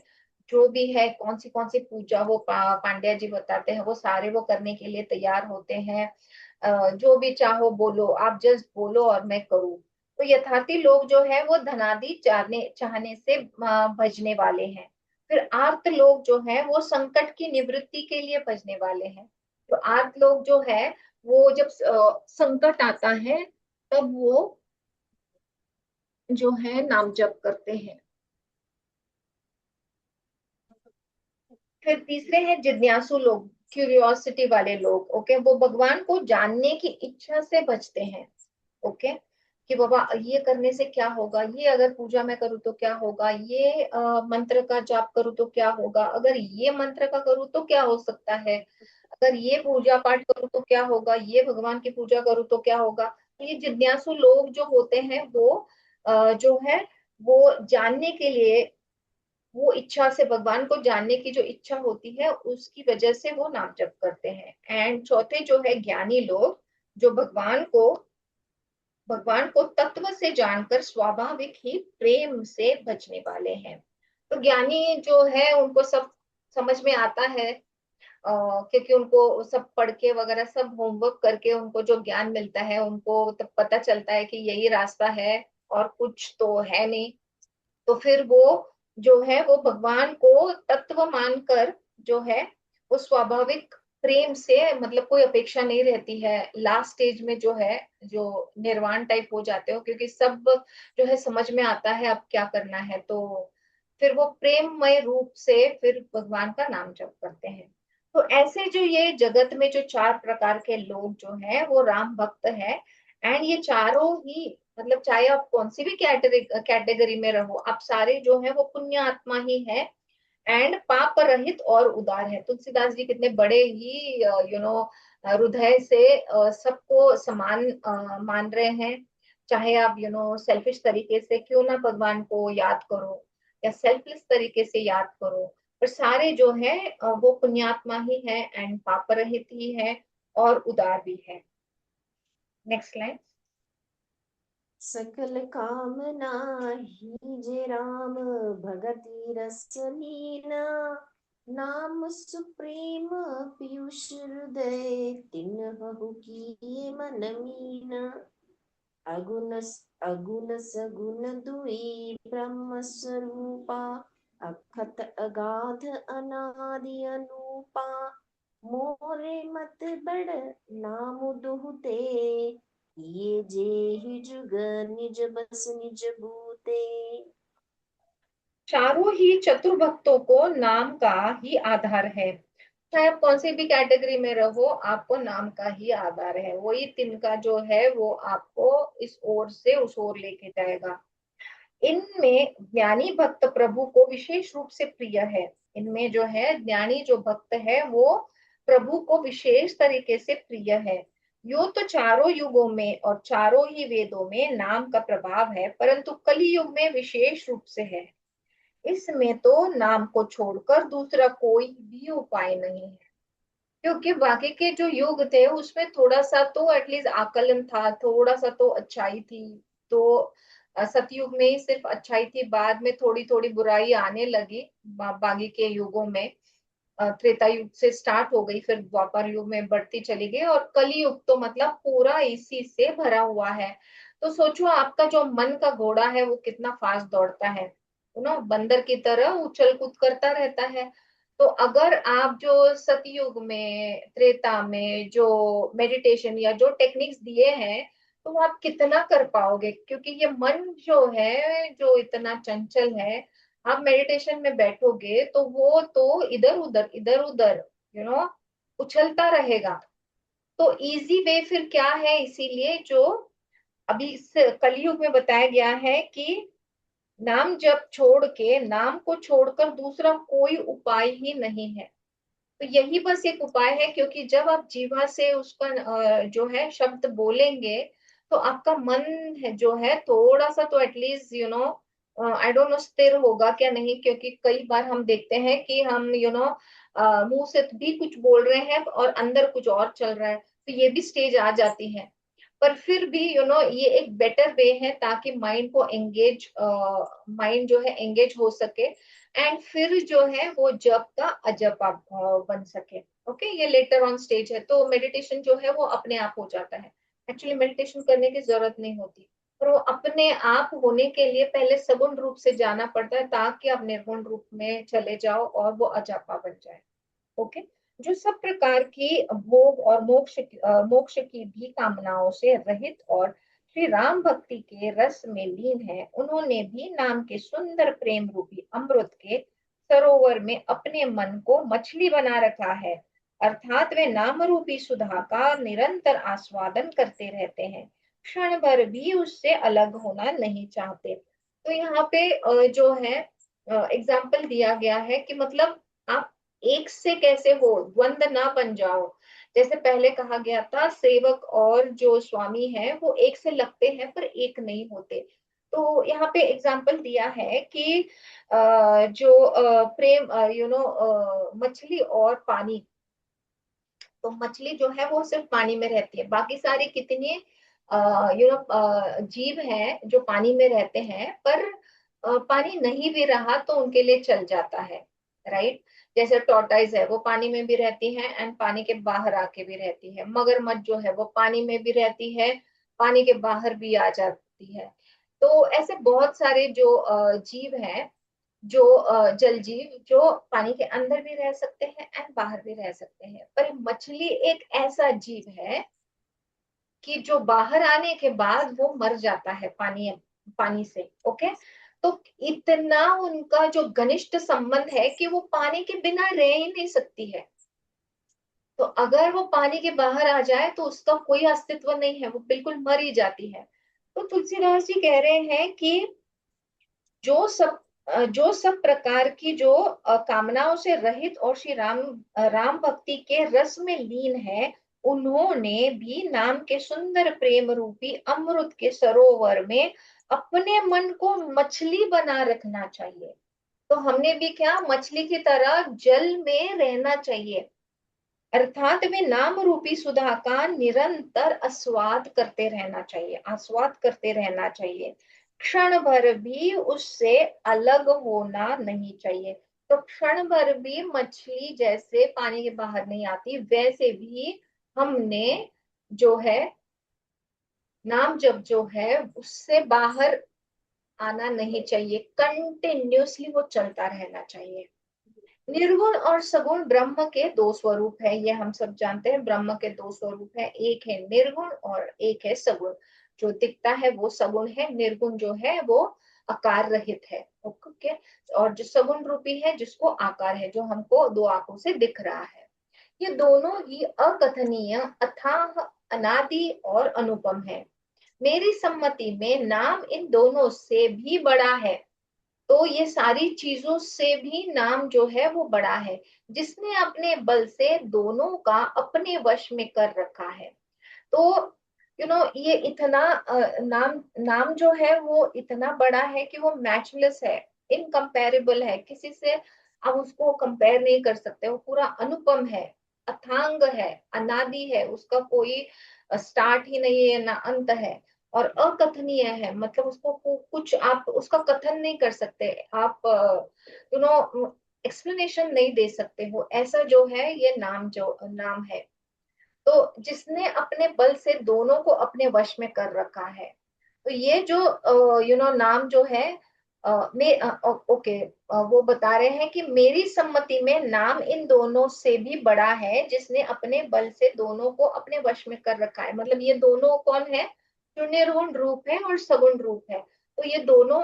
जो भी है कौन सी पूजा वो पांड्या जी बताते हैं वो सारे वो करने के लिए तैयार होते हैं। जो भी चाहो बोलो, आप जस्ट बोलो और मैं करूँ। तो यथार्थी लोग जो है वो धनादि चाहने से भजने वाले हैं। फिर आर्त लोग जो है वो संकट की निवृत्ति के लिए भजने वाले हैं। तो आर्त लोग जो है वो जब संकट आता है तब वो जो है नाम जप करते हैं। फिर तीसरे हैं जिज्ञासु लोग, क्यूरियोसिटी वाले लोग। ओके, वो भगवान को जानने की इच्छा से बचते हैं। ओके, कि बाबा ये करने से क्या होगा, ये अगर पूजा में करूँ तो क्या होगा, ये मंत्र का जाप करूँ तो क्या होगा, अगर ये मंत्र का करूँ तो क्या हो सकता है, अगर ये पूजा पाठ करूँ तो क्या होगा, ये भगवान की पूजा करूँ तो क्या होगा। तो ये जिज्ञासु लोग जो होते हैं वो जो है वो जानने के लिए, वो इच्छा से भगवान को जानने की जो इच्छा होती है उसकी वजह से वो नाम जप करते हैं। एंड चौथे जो है ज्ञानी लोग, जो भगवान को तत्व से जानकर स्वाभाविक ही प्रेम से भजने वाले हैं। तो ज्ञानी जो है उनको सब समझ में आता है, क्योंकि उनको सब पढ़ के वगैरह सब होमवर्क करके उनको जो ज्ञान मिलता है उनको तब पता चलता है कि यही रास्ता है और कुछ तो है नहीं। तो फिर वो जो है वो भगवान को तत्व मानकर जो है वो स्वाभाविक प्रेम से, मतलब कोई अपेक्षा नहीं रहती है। लास्ट स्टेज में जो है जो निर्वाण टाइप हो जाते हो, क्योंकि सब जो है समझ में आता है अब क्या करना है, तो फिर वो प्रेममय रूप से फिर भगवान का नाम जप करते हैं। तो ऐसे जो ये जगत में जो चार प्रकार के लोग जो हैं वो राम भक्त है। एंड ये चारों ही मतलब चाहे आप कौन सी भी कैटेगरी में रहो, आप सारे जो है वो पुण्य आत्मा ही है एंड पाप रहित और उदार है। तुलसीदास जी कितने बड़े ही हृदय से सबको समान मान रहे हैं। चाहे आप सेल्फिश तरीके से क्यों ना भगवान को याद करो या सेल्फलेस तरीके से याद करो, पर सारे जो है वो पुण्यात्मा ही है एंड पाप रहित ही है और उदार भी है। Next line. सकल कामना हीजे राम भगति रस लीना। नाम सुप्रेम पीयूष हृदय तिन्हु किए मन मीना। अगुण अगुण सगुण दुई ब्रह्म स्वरूपा। अखत अगाध अनादि अनूपा। मोरे मत बड़ नाम दुहते। ये जे ही जुग निज बस निज बूते। चारों ही चतुर भक्तों को नाम का ही आधार है। चाहे आप कौन सी भी कैटेगरी में रहो, आपको नाम का ही आधार है। वही तिनका जो है वो आपको इस ओर से उस ओर लेके जाएगा। इनमें ज्ञानी भक्त प्रभु को विशेष रूप से प्रिय है। इनमें जो है ज्ञानी जो भक्त है वो प्रभु को विशेष तरीके से प्रिय है। यो तो चारों युगों में और चारों ही वेदों में नाम का प्रभाव है, परंतु कली युग में विशेष रूप से है। इसमें तो नाम को छोड़कर दूसरा कोई भी उपाय नहीं है। क्योंकि बाकी के जो युग थे उसमें थोड़ा सा तो एटलीस्ट आकलन था, थोड़ा सा तो अच्छाई थी। तो सतयुग में ही सिर्फ अच्छाई थी, बाद में थोड़ी थोड़ी बुराई आने लगी बाकी के युगों में। त्रेता युग से स्टार्ट हो गई, फिर द्वापर युग में बढ़ती चली गई, और कली युग तो मतलब पूरा इसी से भरा हुआ है। तो सोचो आपका जो मन का घोड़ा है वो कितना फास्ट दौड़ता है, बंदर की तरह उछल कूद करता रहता है। तो अगर आप जो सतयुग में त्रेता में जो मेडिटेशन या जो टेक्निक्स दिए हैं तो वो आप कितना कर पाओगे, क्योंकि ये मन जो है जो इतना चंचल है, आप मेडिटेशन में बैठोगे तो वो तो इधर उधर उछलता रहेगा। तो इजी वे फिर क्या है, इसीलिए जो अभी इस कलयुग में बताया गया है कि नाम जप छोड़ के, नाम को छोड़कर दूसरा कोई उपाय ही नहीं है। तो यही बस एक उपाय है, क्योंकि जब आप जीवा से उसका जो है शब्द बोलेंगे तो आपका मन है जो है थोड़ा सा तो एटलीस्ट आई डोंट नो स्थिर होगा क्या नहीं, क्योंकि कई बार हम देखते हैं कि हम मुंह से भी कुछ बोल रहे हैं और अंदर कुछ और चल रहा है, तो ये भी स्टेज आ जाती है। पर फिर भी ये एक बेटर वे है ताकि माइंड को एंगेज, माइंड जो है एंगेज हो सके, एंड फिर जो है वो जप का अजप आप बन सके। ओके, ये लेटर ऑन स्टेज है, तो मेडिटेशन जो है वो अपने आप हो जाता है। एक्चुअली मेडिटेशन करने की जरूरत नहीं होती, पर वो अपने आप होने के लिए पहले सगुण रूप से जाना पड़ता है, ताकि आप निर्गुण रूप में चले जाओ और वो अजापा बन जाए। ओके, जो सब प्रकार की भोग और मोक्ष की भी कामनाओं से रहित और श्री राम भक्ति के रस में लीन है, उन्होंने भी नाम के सुंदर प्रेम रूपी अमृत के सरोवर में अपने मन को मछली बना रखा है। अर्थात वे नाम रूपी सुधा का निरंतर आस्वादन करते रहते हैं, क्षण भर भी उससे अलग होना नहीं चाहते। तो यहाँ पे जो है एग्जाम्पल दिया गया है कि मतलब आप एक से कैसे हो, द्वंद ना बन जाओ। जैसे पहले कहा गया था सेवक और जो स्वामी है वो एक से लगते हैं पर एक नहीं होते। तो यहाँ पे एग्जाम्पल दिया है कि जो प्रेम मछली और पानी, तो मछली जो है वो सिर्फ पानी में रहती है, बाकी सारी कितनी जीव हैं जो पानी में रहते हैं, पर पानी नहीं भी रहा तो उनके लिए चल जाता है, राइट। जैसे टॉर्टाइज है वो पानी में भी रहती है एंड पानी के बाहर आके भी रहती है, मगरमच्छ जो है वो पानी में भी रहती है, पानी के बाहर भी आ जाती है। तो ऐसे बहुत सारे जो जीव हैं, जो जल जीव जो पानी के अंदर भी रह सकते हैं एंड बाहर भी रह सकते हैं, पर मछली एक ऐसा जीव है कि जो बाहर आने के बाद वो मर जाता है पानी पानी से। ओके, तो इतना उनका जो घनिष्ठ संबंध है कि वो पानी के बिना रह ही नहीं सकती है। तो अगर वो पानी के बाहर आ जाए तो उसका कोई अस्तित्व नहीं है, वो बिल्कुल मर ही जाती है। तो तुलसीदास जी कह रहे हैं कि जो सब प्रकार की जो कामनाओं से रहित और श्री राम भक्ति के रस में लीन है, उन्होंने भी नाम के सुंदर प्रेम रूपी अमृत के सरोवर में अपने मन को मछली बना रखना चाहिए। तो हमने भी क्या मछली की तरह जल में रहना चाहिए, अर्थात में नाम रूपी सुधा का निरंतर आस्वाद करते रहना चाहिए, आस्वाद करते रहना चाहिए, क्षण भर भी उससे अलग होना नहीं चाहिए। तो क्षण भर भी मछली जैसे पानी के बाहर नहीं आती, वैसे भी हमने जो है नाम जब जो है उससे बाहर आना नहीं चाहिए, कंटिन्यूअसली वो चलता रहना चाहिए। निर्गुण और सगुण ब्रह्म के दो स्वरूप है, ये हम सब जानते हैं। ब्रह्म के दो स्वरूप है, एक है निर्गुण और एक है सगुण। जो दिखता है वो सगुण है, निर्गुण जो है वो आकार रहित है। ओके, और जो सगुण रूपी है जिसको आकार है, जो हमको दो आंखों से दिख रहा है। ये दोनों ही अकथनीय, अथाह, अनादि और अनुपम है। मेरी सम्मति में नाम इन दोनों से भी बड़ा है। तो ये सारी चीजों से भी नाम जो है वो बड़ा है, जिसने अपने बल से दोनों का अपने वश में कर रखा है। तो ये इतना नाम नाम जो है वो इतना बड़ा है कि वो मैचलेस है, इनकम्पेरेबल है, किसी से आप उसको कंपेयर नहीं कर सकते। वो पूरा अनुपम है, अथांग है, अनादि है, उसका कोई स्टार्ट ही नहीं है ना अंत है, और अकथनीय है, मतलब उसको कुछ आप उसका कथन नहीं कर सकते, आप एक्सप्लेनेशन नहीं दे सकते हो, ऐसा जो है ये नाम है। तो जिसने अपने बल से दोनों को अपने वश में कर रखा है। तो ये जो नाम जो है ओके, वो बता रहे हैं कि मेरी सम्मति में नाम इन दोनों से भी बड़ा है, जिसने अपने बल से दोनों को अपने वश में कर रखा है। मतलब ये दोनों कौन है? जो निर्गुण रूप है और सगुण रूप है। तो ये दोनों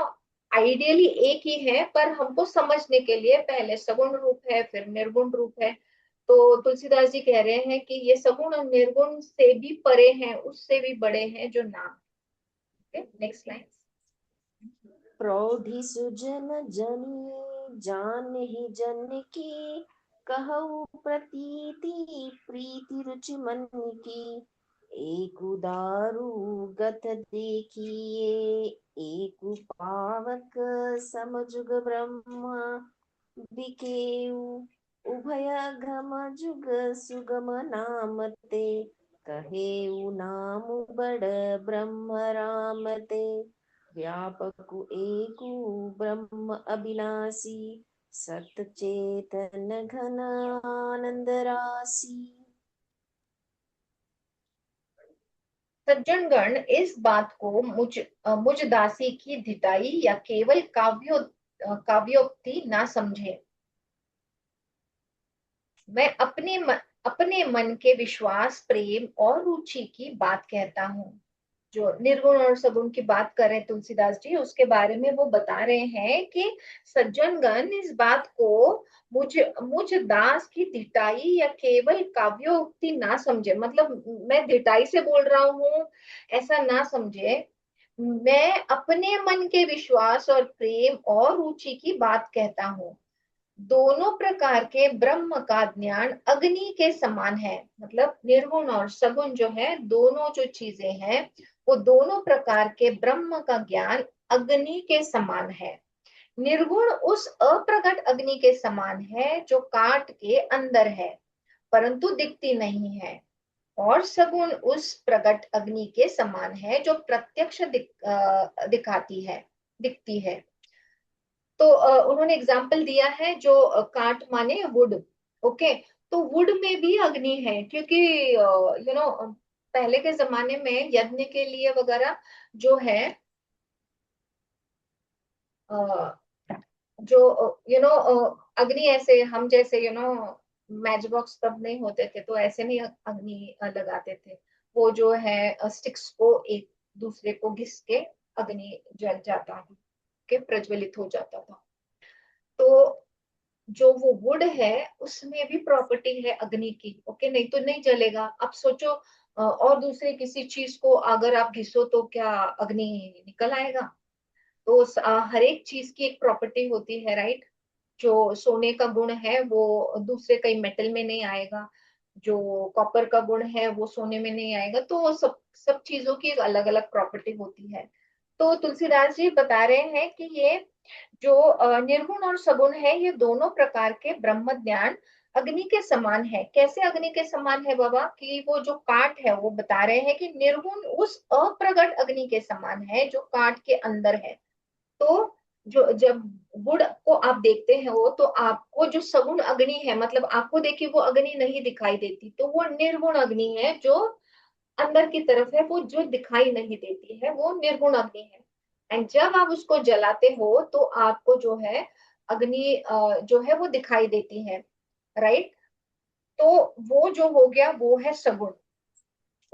आइडियली एक ही है, पर हमको समझने के लिए पहले सगुण रूप है फिर निर्गुण रूप है। तो तुलसीदास जी कह रहे हैं कि ये सगुण और निर्गुण से भी परे हैं, उससे भी बड़े हैं जो नाम। Next line. प्रौढ़ी सुजन जनी जान ही जन की, कहु प्रतीति प्रीति रुचि मन की। एक दारु गत देखिए, एक पावक समजुग ब्रह्म बिकेऊ। उभय घम जुग सुगम नाम ते, कहेऊ नाम बड़ ब्रह्म राम ते। व्यापक एकु ब्रह्म अविनाशी, सत चेतन घन आनंद राशि। सज्जनगण इस बात को मुझ दासी की धिताई या केवल काव्योक्ति ना समझे। मैं अपने मन के विश्वास, प्रेम और रुचि की बात कहता हूँ। जो निर्गुण और सगुण की बात कर रहे हैं तुलसीदास जी, उसके बारे में वो बता रहे हैं कि सज्जनगण इस बात को मुझ दास की धिटाई या केवल काव्योक्ति ना समझे। मतलब मैं धिटाई से बोल रहा हूँ ऐसा ना समझे। मैं अपने मन के विश्वास और प्रेम और रुचि की बात कहता हूँ। दोनों प्रकार के ब्रह्म का ज्ञान अग्नि के समान है। मतलब निर्गुण और सगुण जो है, दोनों जो चीजें हैं, वो दोनों प्रकार के ब्रह्म का ज्ञान अग्नि के समान है। निर्गुण उस अप्रगट अग्नि के समान है जो काट के अंदर है परंतु दिखती नहीं है, और सगुण उस प्रगट अग्नि के समान है जो प्रत्यक्ष दिखती है। तो उन्होंने एग्जाम्पल दिया है जो काट माने वुड। ओके, तो वुड में भी अग्नि है, क्योंकि पहले के जमाने में यज्ञ के लिए वगैरह जो है जो अग्नि ऐसे हम जैसे मैच बॉक्स तब नहीं होते थे, तो ऐसे नहीं अग्नि लगाते थे। वो जो है स्टिक्स को एक दूसरे को घिस के अग्नि जल जाता है, के प्रज्वलित हो जाता था। तो जो वो वुड है उसमें भी प्रॉपर्टी है अग्नि की। ओके, नहीं तो नहीं जलेगा। अब सोचो और दूसरे किसी चीज को अगर आप घिसो तो क्या अग्नि निकल आएगा? तो हर एक चीज की एक प्रॉपर्टी होती है, राइट? जो सोने का गुण है वो दूसरे कई मेटल में नहीं आएगा, जो कॉपर का गुण है वो सोने में नहीं आएगा। तो सब सब चीजों की एक अलग अलग प्रॉपर्टी होती है। तो तुलसीदास जी बता रहे हैं कि ये जो निर्गुण और सगुण है, ये दोनों प्रकार के ब्रह्म ज्ञान अग्नि के समान है। कैसे अग्नि के समान है बाबा? कि वो जो काट है, वो बता रहे हैं कि निर्गुण उस अप्रगट अग्नि के समान है जो काट के अंदर है। तो जो जब गुड़ को आप देखते हैं वो, तो आपको जो सगुण अग्नि है, मतलब आपको देखिए वो अग्नि नहीं दिखाई देती, तो वो निर्गुण अग्नि है जो अंदर की तरफ है, वो जो दिखाई नहीं देती है वो निर्गुण अग्नि है। एंड जब आप उसको जलाते हो तो आपको जो है अग्नि जो है वो दिखाई देती है, राइट? तो वो जो हो गया वो है सगुण।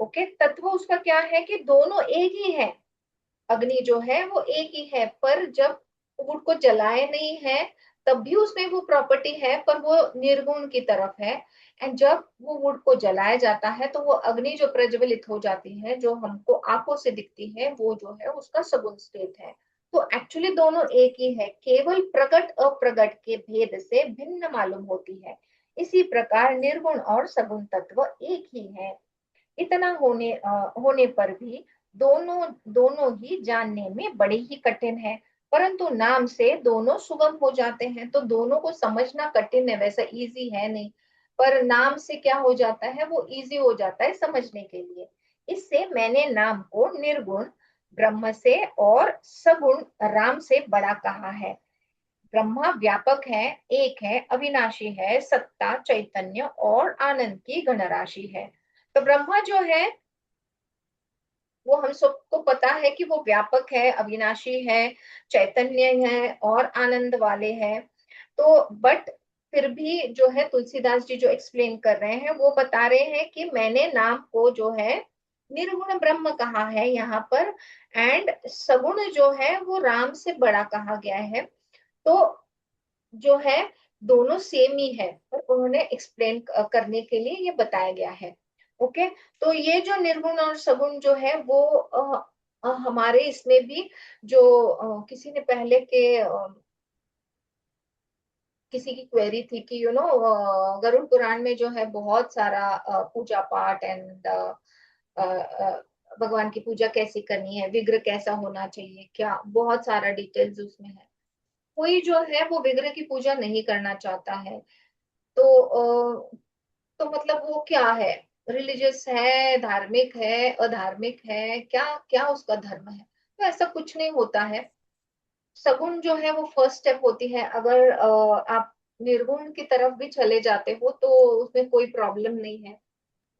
ओके, तत्व उसका क्या है कि दोनों एक ही है। अग्नि जो है वो एक ही है, पर जब वुड को जलाए नहीं है तब भी उसमें वो प्रॉपर्टी है, पर वो निर्गुण की तरफ है। एंड जब वो वुड को जलाया जाता है तो वो अग्नि जो प्रज्वलित हो जाती है, जो हमको आंखों से दिखती है, वो जो है उसका सगुण स्टेट है। तो एक्चुअली दोनों एक ही है, केवल प्रकट अप्रगट के भेद से भिन्न मालूम होती है। इसी प्रकार निर्गुण और सगुण तत्व एक ही है। इतना होने पर भी दोनों दोनों ही जानने में बड़े ही कठिन है, परंतु नाम से दोनों सुगम हो जाते हैं। तो दोनों को समझना कठिन है, वैसा इजी है नहीं, पर नाम से क्या हो जाता है, वो इजी हो जाता है समझने के लिए। इससे मैंने नाम को निर्गुण ब्रह्म से और सगुण राम से बड़ा कहा है। ब्रह्मा व्यापक है, एक है, अविनाशी है, सत्ता, चैतन्य और आनंद की गणराशि है। तो ब्रह्मा जो है वो हम सबको पता है कि वो व्यापक है, अविनाशी है, चैतन्य है और आनंद वाले हैं। तो बट फिर भी जो है तुलसीदास जी जो एक्सप्लेन कर रहे हैं वो बता रहे हैं कि मैंने नाम को जो है निर्गुण ब्रह्म कहा है यहाँ पर, एंड सगुण जो है वो राम से बड़ा कहा गया है। तो जो है दोनों सेम ही है, पर उन्होंने एक्सप्लेन करने के लिए ये बताया गया है। ओके, तो ये जो निर्गुण और सगुण जो है वो हमारे इसमें भी जो किसी ने पहले के किसी की क्वेरी थी कि गरुड़ पुराण में जो है बहुत सारा पूजा पाठ एंड भगवान की पूजा कैसे करनी है, विग्रह कैसा होना चाहिए, क्या बहुत सारा डिटेल्स उसमें है। कोई जो है वो विग्रह की पूजा नहीं करना चाहता है। तो तो मतलब वो क्या है, रिलीजियस है, धार्मिक है, अधार्मिक है, क्या क्या उसका धर्म है? तो ऐसा कुछ नहीं होता है। सगुण जो है वो फर्स्ट स्टेप होती है। अगर आप निर्गुण की तरफ भी चले जाते हो तो उसमें कोई प्रॉब्लम नहीं है।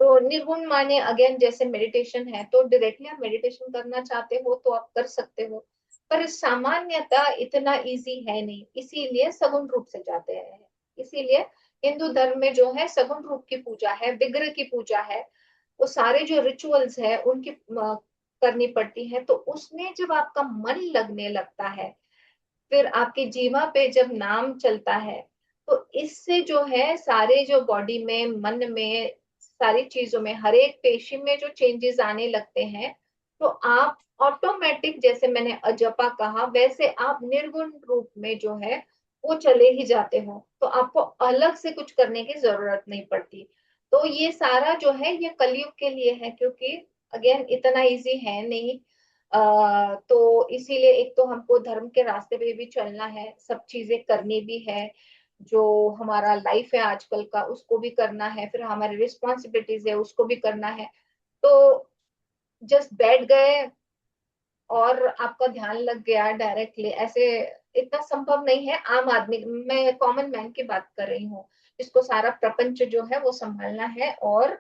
तो निर्गुण माने अगेन जैसे मेडिटेशन है, तो डायरेक्टली आप मेडिटेशन करना चाहते हो तो आप कर सकते हो, पर सामान्यतः इतना इजी है नहीं, इसीलिए सगुण रूप से जाते हैं। इसीलिए हिंदू धर्म में जो है सगुण रूप की पूजा है, विग्रह की पूजा है, वो सारे जो रिचुअल्स है उनकी करनी पड़ती है। तो उसमें जब आपका मन लगने लगता है, फिर आपके जीवा पे जब नाम चलता है, तो इससे जो है सारे जो बॉडी में, मन में, सारी चीजों में, हर एक पेशी में जो चेंजेस आने लगते हैं, तो आप ऑटोमेटिक, जैसे मैंने अजपा कहा, वैसे आप निर्गुण रूप में जो है वो चले ही जाते हो। तो आपको अलग से कुछ करने की जरूरत नहीं पड़ती। तो ये सारा जो है ये कलयुग के लिए है, क्योंकि अगेन इतना इजी है नहीं। तो इसीलिए एक तो हमको धर्म के रास्ते पे भी चलना है, सब चीजें करनी भी है, जो हमारा लाइफ है आजकल का उसको भी करना है, फिर हमारी रिस्पॉन्सिबिलिटीज है उसको भी करना है। तो जस्ट बैठ गए और आपका ध्यान लग गया डायरेक्टली, ऐसे इतना संभव नहीं है। आम आदमी, मैं कॉमन मैन की बात कर रही हूँ, जिसको सारा प्रपंच जो है वो संभालना है और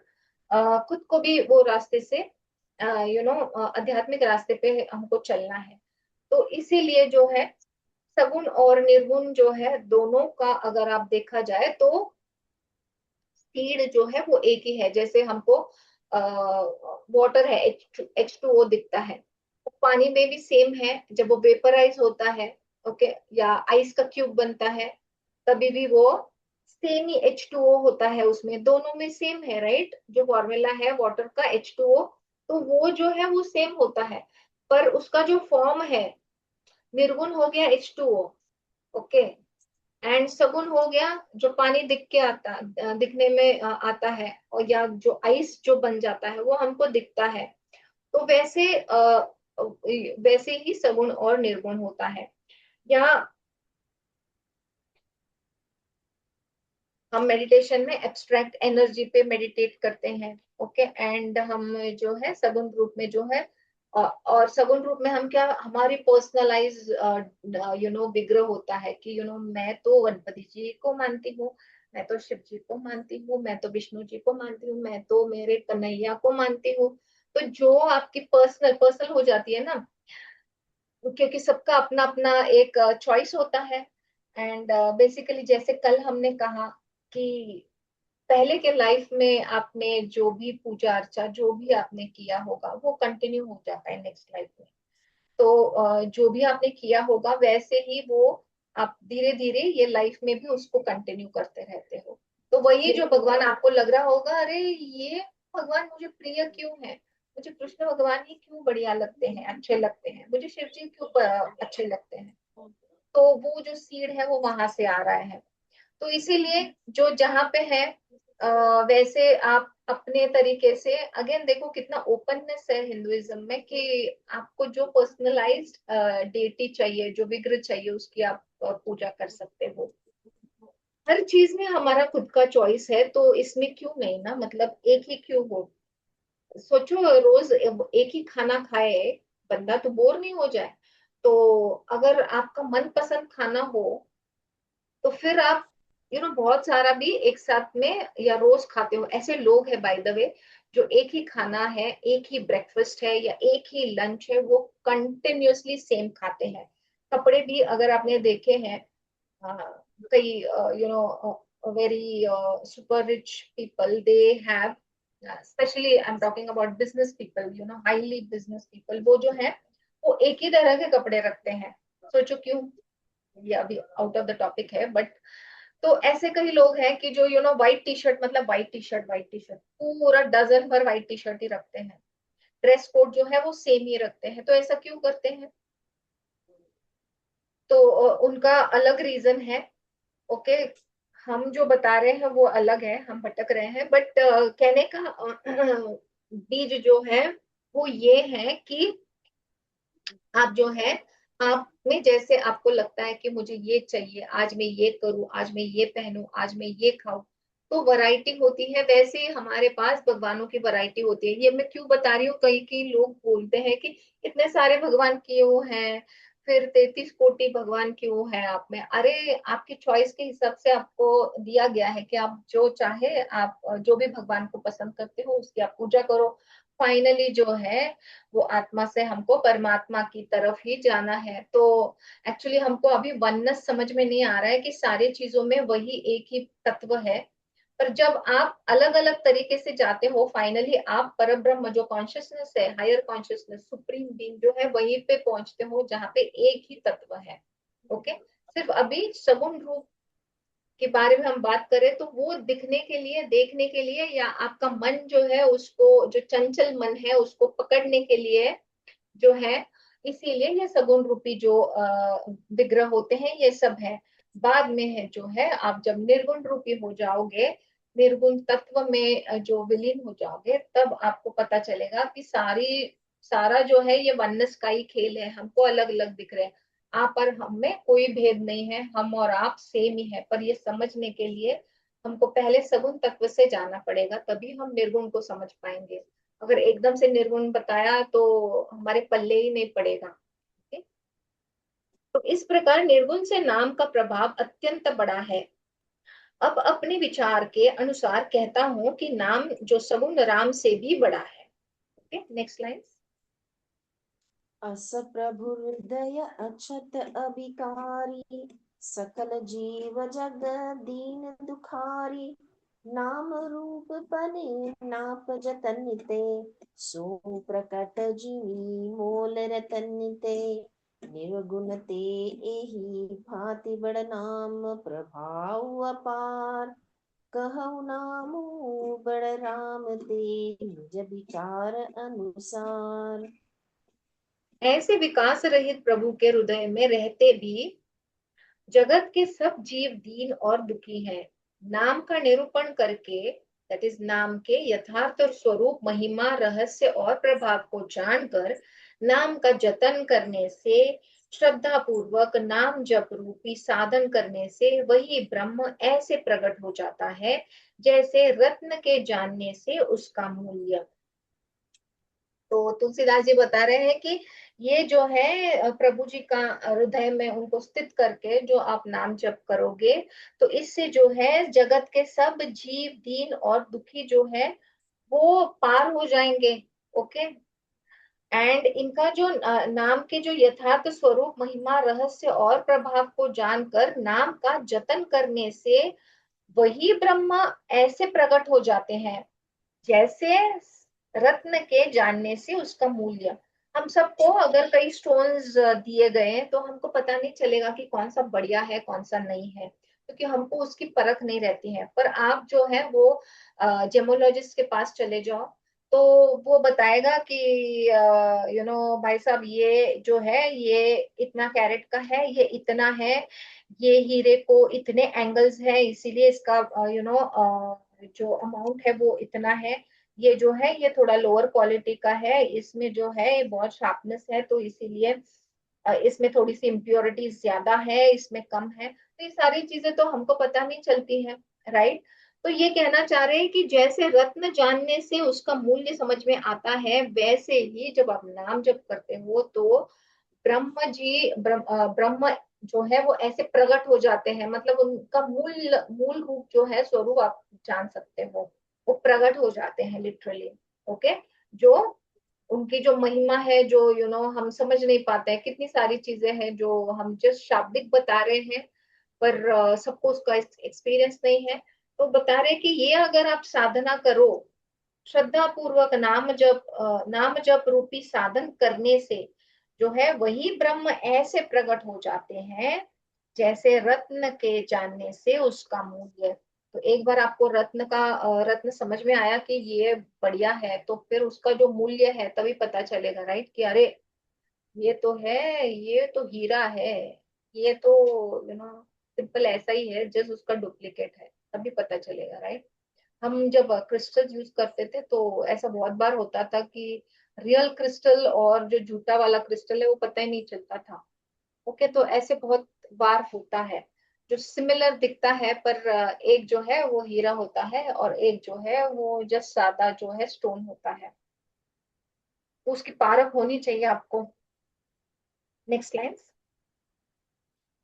खुद को भी वो रास्ते से आध्यात्मिक रास्ते पे हमको चलना है। तो इसीलिए जो है सगुण और निर्गुण जो है दोनों का अगर आप देखा जाए तो स्पीड जो है वो एक ही है। जैसे हमको वाटर है, H2O दिखता है, तो पानी में भी सेम है, जब वो वेपराइज होता है, ओके, या आइस का क्यूब बनता है, तभी भी वो सेम ही H2O होता है, उसमें दोनों में सेम है, राइट? जो फॉर्मूला है वाटर का H2O, तो वो जो है वो सेम होता है, पर उसका जो फॉर्म है, निर्गुण हो गया H2O, ओके, एंड सगुण हो गया जो पानी दिख के आता, दिखने में आता है, और या जो आइस जो बन जाता है वो हमको दिखता है। तो वैसे ही सगुण और निर्गुण होता है। या हम मेडिटेशन में एब्स्ट्रैक्ट एनर्जी पे मेडिटेट करते हैं, ओके, एंड हम जो है सगुण रूप में जो है और सगुण रूप में हम क्या, हमारी पर्सनलाइज विग्रह होता है कि मैं तो गणपति जी को मानती हूँ, मैं तो शिव जी को मानती हूँ, मैं तो विष्णु जी को मानती हूँ, मैं तो मेरे कन्हैया को मानती हूँ। तो जो आपकी पर्सनल पर्सनल हो जाती है ना, क्योंकि सबका अपना अपना एक चॉइस होता है। एंड बेसिकली जैसे कल हमने कहा कि पहले के लाइफ में आपने जो भी पूजा अर्चा जो भी आपने किया होगा वो कंटिन्यू हो जाता है नेक्स्ट लाइफ में। तो जो भी आपने किया होगा वैसे ही वो आप धीरे धीरे ये लाइफ में भी उसको कंटिन्यू करते रहते हो। तो वही जो भगवान आपको लग रहा होगा, अरे ये भगवान मुझे प्रिय क्यों है, मुझे कृष्ण भगवान ही क्यों बढ़िया लगते हैं, अच्छे लगते हैं, मुझे शिव जी क्यों अच्छे लगते हैं, तो वो जो सीड है वो वहां से आ रहा है। तो इसीलिए जो जहाँ पे है वैसे आप अपने तरीके से, अगेन देखो कितना ओपननेस है हिंदुइज्म में कि आपको जो पर्सनलाइज्ड डेटी चाहिए, जो विग्रह चाहिए, उसकी आप पूजा कर सकते हो। हर चीज में हमारा खुद का चॉइस है, तो इसमें क्यों नहीं ना, मतलब एक ही क्यों हो। सोचो रोज एक ही खाना खाए बंदा तो बोर नहीं हो जाए। तो अगर आपका मनपसंद खाना हो तो फिर आप बहुत सारा भी एक साथ में या रोज खाते हो। ऐसे लोग हैं बाय द वे जो एक ही खाना है, एक ही ब्रेकफास्ट है या एक ही लंच है, वो कंटिन्यूअसली सेम खाते हैं। कपड़े भी अगर आपने देखे हैं, कई very super rich people they have, specially I am talking about business people, highly business people, वो जो है वो एक ही तरह के कपड़े रखते हैं। सोचो क्यों, ये अभी आउट ऑफ द टॉपिक है बट, तो ऐसे कई लोग हैं कि जो व्हाइट टी शर्ट, मतलब व्हाइट टी शर्ट पूरा डजन भर व्हाइट टी शर्ट ही रखते हैं। ड्रेस कोड जो है वो सेम ही रखते हैं। तो ऐसा क्यों करते हैं? तो उनका अलग रीजन है। ओके, हम जो बता रहे हैं वो अलग है, हम भटक रहे हैं, बट कहने का बीज जो है वो ये है कि आप जो है, आप में जैसे आपको लगता है कि मुझे ये चाहिए, आज मैं ये करूं, आज मैं ये पहनूं, आज मैं ये खाऊं, तो वैरायटी होती है। वैसे ही हमारे पास भगवानों की वैरायटी होती है। ये मैं क्यों बता रही हूँ, कई कई लोग बोलते हैं कि इतने सारे भगवान क्यों हैं, फिर 33 कोटि भगवान क्यों है आप में। अरे आपकी चॉइस के हिसाब से आपको दिया गया है कि आप जो चाहे, आप जो भी भगवान को पसंद करते हो उसकी आप पूजा करो। फाइनली जो है वो आत्मा से हमको परमात्मा की तरफ ही जाना है। तो एक्चुअली हमको अभी वननेस समझ में नहीं आ रहा है कि सारी चीजों में वही एक ही तत्व है। पर जब आप अलग अलग तरीके से जाते हो, फाइनली आप परब्रह्म जो कॉन्शियसनेस है, हायर कॉन्शियसनेस, सुप्रीम बीइंग जो है, वहीं पे पहुंचते हो जहाँ पे एक ही तत्व है। ओके, सिर्फ अभी सगुण रूप के बारे में हम बात करें तो वो दिखने के लिए, देखने के लिए, या आपका मन जो है उसको, जो चंचल मन है उसको पकड़ने के लिए जो है, इसीलिए ये सगुण रूपी जो विग्रह होते हैं ये सब है। बाद में है जो है, आप जब निर्गुण रूपी हो जाओगे, निर्गुण तत्व में जो विलीन हो जाओगे, तब आपको पता चलेगा कि सारा जो है ये वननेस का ही खेल है। हमको अलग अलग दिख रहे हैं, आप और हम में कोई भेद नहीं है, हम और आप सेम ही है। पर ये समझने के लिए हमको पहले सगुण तत्व से जाना पड़ेगा, तभी हम निर्गुण को समझ पाएंगे। अगर एकदम से निर्गुण बताया तो हमारे पल्ले ही नहीं पड़ेगा। ठीक है? तो इस प्रकार निर्गुण से नाम का प्रभाव अत्यंत बड़ा है। अब अपने विचार के अनुसार कहता हूं कि नाम जो सगुण राम से भी बड़ा है। Okay, next line. अस प्रभु हृदय अछत अभिकारी, सकल जीव जग दीन दुखारी, नाम रूप पने नाप जतन ते, सो प्रकट जीवी मोल रतन ते, निर्गुण ते एही भांति बड़ नाम प्रभाव अपार, कहु नामो बड़ राम ते निज विचार अनुसार। ऐसे विकास रहित प्रभु के हृदय में रहते भी जगत के सब जीव दीन और दुखी हैं। नाम का निरूपण करके, दैट इज नाम के यथार्थ स्वरूप, महिमा, रहस्य और प्रभाव को जानकर, नाम का जतन करने से, श्रद्धा पूर्वक नाम जप रूपी साधन करने से वही ब्रह्म ऐसे प्रकट हो जाता है जैसे रत्न के जानने से उसका मूल्य। तो तुलसीदास जी बता रहे हैं कि ये जो है प्रभु जी का हृदय में उनको स्थित करके जो आप नाम जप करोगे, तो इससे जो है जगत के सब जीव दीन और दुखी जो है वो पार हो जाएंगे। ओके, एंड इनका जो नाम के जो यथार्थ स्वरूप, महिमा, रहस्य और प्रभाव को जानकर नाम का जतन करने से वही ब्रह्म ऐसे प्रकट हो जाते हैं जैसे रत्न के जानने से उसका मूल्य। हम सबको अगर कई स्टोन्स दिए गए हैं तो हमको पता नहीं चलेगा कि कौन सा बढ़िया है कौन सा नहीं है, क्योंकि हमको उसकी परख नहीं रहती है। पर आप जो है वो जेमोलॉजिस्ट के पास चले जाओ, तो वो बताएगा कि भाई साहब ये जो है ये इतना कैरेट का है, ये इतना है, ये हीरे को इतने एंगल्स है इसीलिए इसका जो अमाउंट है वो इतना है, ये जो है ये थोड़ा लोअर क्वालिटी का है, इसमें जो है बहुत शार्पनेस है तो इसीलिए इसमें थोड़ी सी इम्प्योरिटीज ज्यादा है, इसमें कम है। तो ये सारी चीजें तो हमको पता नहीं चलती है, राइट। तो ये कहना चाह रहे हैं कि जैसे रत्न जानने से उसका मूल्य समझ में आता है, वैसे ही जब आप नाम जप करते हो तो ब्रह्म जो है वो ऐसे प्रकट हो जाते हैं, मतलब उनका मूल मूल रूप जो है स्वरूप आप जान सकते हो, वो प्रकट हो जाते हैं लिटरली। ओके, जो उनकी जो महिमा है जो हम समझ नहीं पाते हैं, कितनी सारी चीजें हैं जो हम जस्ट शाब्दिक बता रहे हैं, पर सबको उसका एक्सपीरियंस नहीं है। तो बता रहे कि ये अगर आप साधना करो, श्रद्धा पूर्वक नाम जप रूपी साधन करने से जो है वही ब्रह्म ऐसे प्रकट हो जाते हैं जैसे रत्न के जानने से उसका मूल्य। तो एक बार आपको रत्न समझ में आया कि ये बढ़िया है, तो फिर उसका जो मूल्य है तभी पता चलेगा, राइट, कि अरे ये तो है, ये तो हीरा है, ये तो सिंपल ऐसा ही है, जस्ट उसका डुप्लीकेट है, तभी पता चलेगा, राइट। हम जब क्रिस्टल यूज करते थे तो ऐसा बहुत बार होता था कि रियल क्रिस्टल और जो झूठा वाला क्रिस्टल है वो पता ही नहीं चलता था। ओके, तो ऐसे बहुत बार होता है, जो सिमिलर दिखता है पर एक जो है वो हीरा होता है और एक जो है वो जस्ट सादा जो है स्टोन होता है। तो उसकी पारख होनी चाहिए आपको। Next line.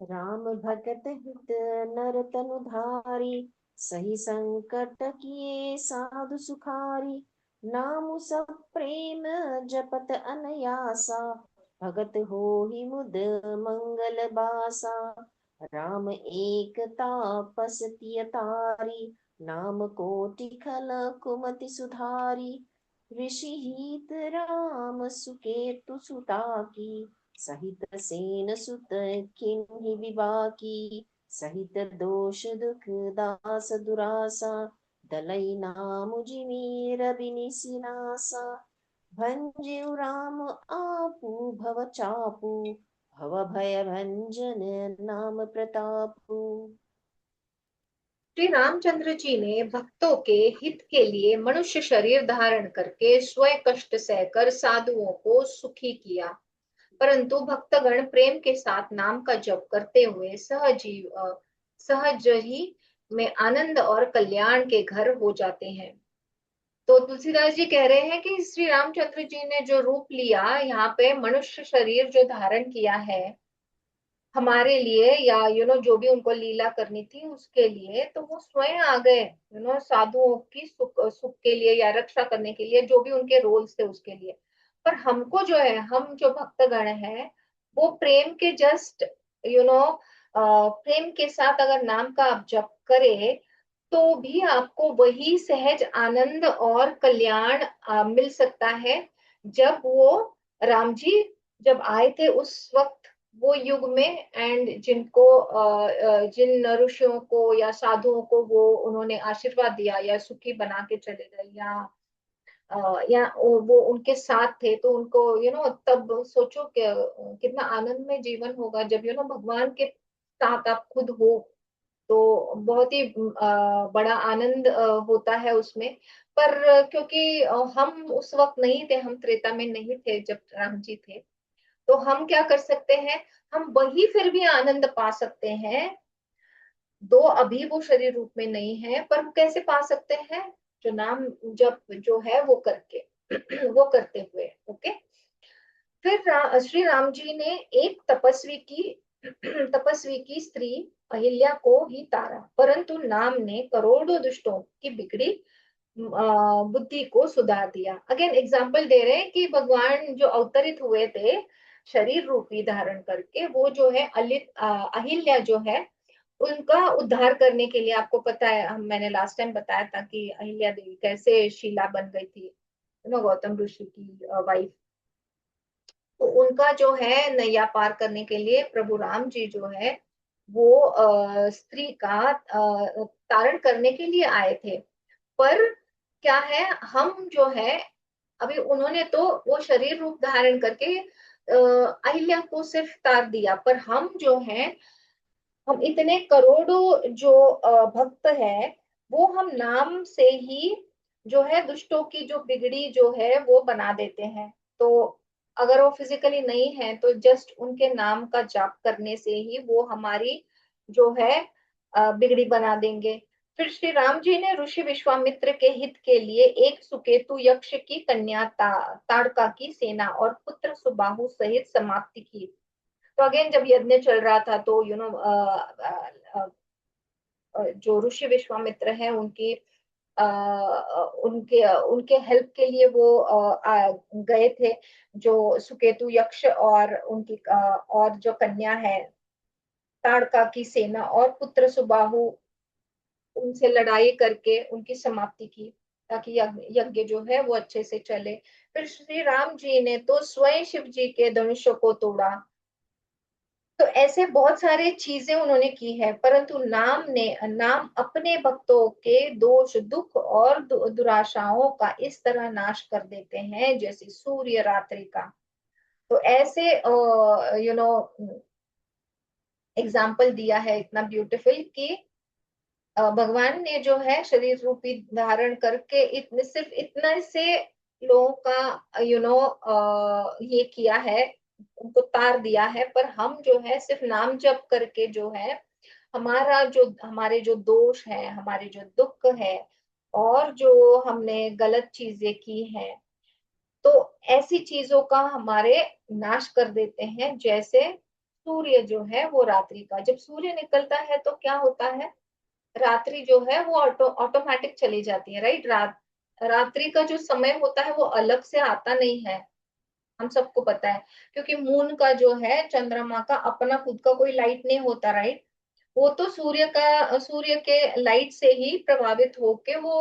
राम भगत हित नर तनु धारी, सही संकट किए साधु सुखारी। नाम सब प्रेम जपत अनयासा, भगत हो ही मुद मंगल बासा। राम एक तापस तिय तारी, नाम कोटि खल कुमति सुधारी। ऋषि हित राम सुकेतु सुता की, सहित सेन सुत किन्हि विबाकी। सहित दोष दुख दास दुरासा, दलई नाम जिमीर बिनिसिनासा। भंजु राम आपू भव चापू, भव भय भंजन नाम प्रतापू। श्री रामचंद्र जी ने भक्तों के हित के लिए मनुष्य शरीर धारण करके स्वयं कष्ट सहकर साधुओं को सुखी किया, परंतु भक्तगण प्रेम के साथ नाम का जप करते हुए सहज ही में आनंद और कल्याण के घर हो जाते हैं। तो तुलसीदास जी कह रहे हैं कि श्री रामचंद्र जी ने जो रूप लिया यहाँ पे, मनुष्य शरीर जो धारण किया है हमारे लिए, या जो भी उनको लीला करनी थी उसके लिए, तो वो स्वयं आ गए साधुओं की सुख के लिए या रक्षा करने के लिए, जो भी उनके रोल्स थे उसके लिए। पर हमको जो है, हम जो भक्तगण हैं वो प्रेम के जस्ट यू नो प्रेम के साथ अगर नाम का आप जप करें तो भी आपको वही सहज आनंद और कल्याण मिल सकता है जब वो राम जी जब आए थे उस वक्त, वो युग में। एंड जिन ऋषियों को या साधुओं को वो उन्होंने आशीर्वाद दिया या सुखी बना के चले गए, या वो उनके साथ थे, तो उनको तब सोचो कि कितना आनंद में जीवन होगा जब भगवान के साथ आप खुद हो, तो बहुत ही बड़ा आनंद होता है उसमें। पर क्योंकि हम उस वक्त नहीं थे, हम त्रेता में नहीं थे जब राम जी थे, तो हम क्या कर सकते हैं, हम वही फिर भी आनंद पा सकते हैं, दो अभी वो शरीर रूप में नहीं है, पर कैसे पा सकते हैं, जो नाम जब जो है वो करके वो करते हुए। ओके, फिर श्री राम जी ने एक तपस्वी की स्त्री अहिल्या को ही तारा, परंतु नाम ने करोड़ों दुष्टों की बिगड़ी बुद्धि को सुधार दिया। अगेन एग्जाम्पल दे रहे हैं कि भगवान जो अवतरित हुए थे शरीर रूपी धारण करके, वो जो है अहिल्या जो है उनका उद्धार करने के लिए, आपको पता है मैंने लास्ट टाइम बताया था कि अहिल्या देवी कैसे शीला बन गई थी, गौतम ऋषि की वाइफ। तो उनका जो है नैया पार करने के लिए प्रभु राम जी जो है वो स्त्री का तारण करने के लिए आए थे। पर क्या है, हम जो है अभी उन्होंने तो वो शरीर रूप धारण करके अहिल्या को सिर्फ तार दिया, पर हम जो है, हम इतने करोड़ों जो भक्त है, वो हम नाम से ही जो है दुष्टों की जो बिगड़ी जो है वो बना देते हैं। तो अगर वो फिजिकली नहीं है तो जस्ट उनके नाम का जाप करने से ही वो हमारी जो है बिगड़ी बना देंगे। फिर श्री राम जी ने ऋषि विश्वामित्र के हित के लिए एक सुकेतु यक्ष की कन्या ताड़का की सेना और पुत्र सुबाहु सहित समाप्ति की। तो अगेन जब यज्ञ चल रहा था तो जो ऋषि विश्वामित्र हैं उनकी उनके उनके हेल्प के लिए वो गए थे, जो सुकेतु यक्ष और उनकी और जो कन्या है ताड़का की सेना और पुत्र सुबाहु, उनसे लड़ाई करके उनकी समाप्ति की, ताकि यज्ञ जो है वो अच्छे से चले। फिर श्री राम जी ने तो स्वयं शिव जी के धनुष को तोड़ा। तो ऐसे बहुत सारे चीजें उन्होंने की है, परंतु नाम अपने भक्तों के दोष दुख और दुराशाओं का इस तरह नाश कर देते हैं जैसे सूर्य रात्रि का। तो ऐसे एग्जाम्पल दिया है इतना ब्यूटीफुल कि भगवान ने जो है शरीर रूपी धारण करके इतने सिर्फ इतना से लोगों का ये किया है, उनको तार दिया है। पर हम जो है सिर्फ नाम जप करके जो है हमारे जो दोष है, हमारे जो दुख है और जो हमने गलत चीजें की हैं, तो ऐसी चीजों का हमारे नाश कर देते हैं। जैसे सूर्य जो है वो रात्रि का, जब सूर्य निकलता है तो क्या होता है, रात्रि जो है वो ऑटोमेटिक चली जाती है, राइट। रात्रि का जो समय होता है वो अलग से आता नहीं है, हम सबको पता है, क्योंकि मून का जो है, चंद्रमा का अपना खुद का कोई लाइट नहीं होता, राइट। वो तो सूर्य के लाइट से ही प्रभावित होके वो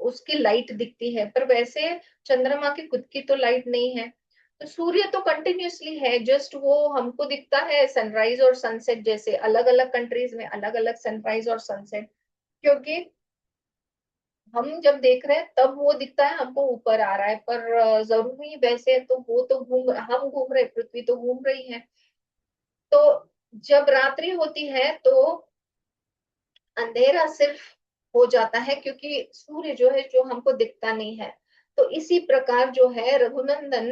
उसकी लाइट दिखती है। पर वैसे चंद्रमा की खुद की तो लाइट नहीं है। तो सूर्य तो कंटिन्यूअसली है, जस्ट वो हमको दिखता है सनराइज और सनसेट जैसे, अलग अलग कंट्रीज में अलग अलग सनराइज और सनसेट, क्योंकि हम जब देख रहे हैं तब वो दिखता है हमको ऊपर आ रहा है, पर जरूरी वैसे तो वो तो हम घूम रहे, पृथ्वी तो घूम रही है। तो जब रात्रि होती है तो अंधेरा सिर्फ हो जाता है, क्योंकि सूर्य जो है जो हमको दिखता नहीं है। तो इसी प्रकार जो है रघुनंदन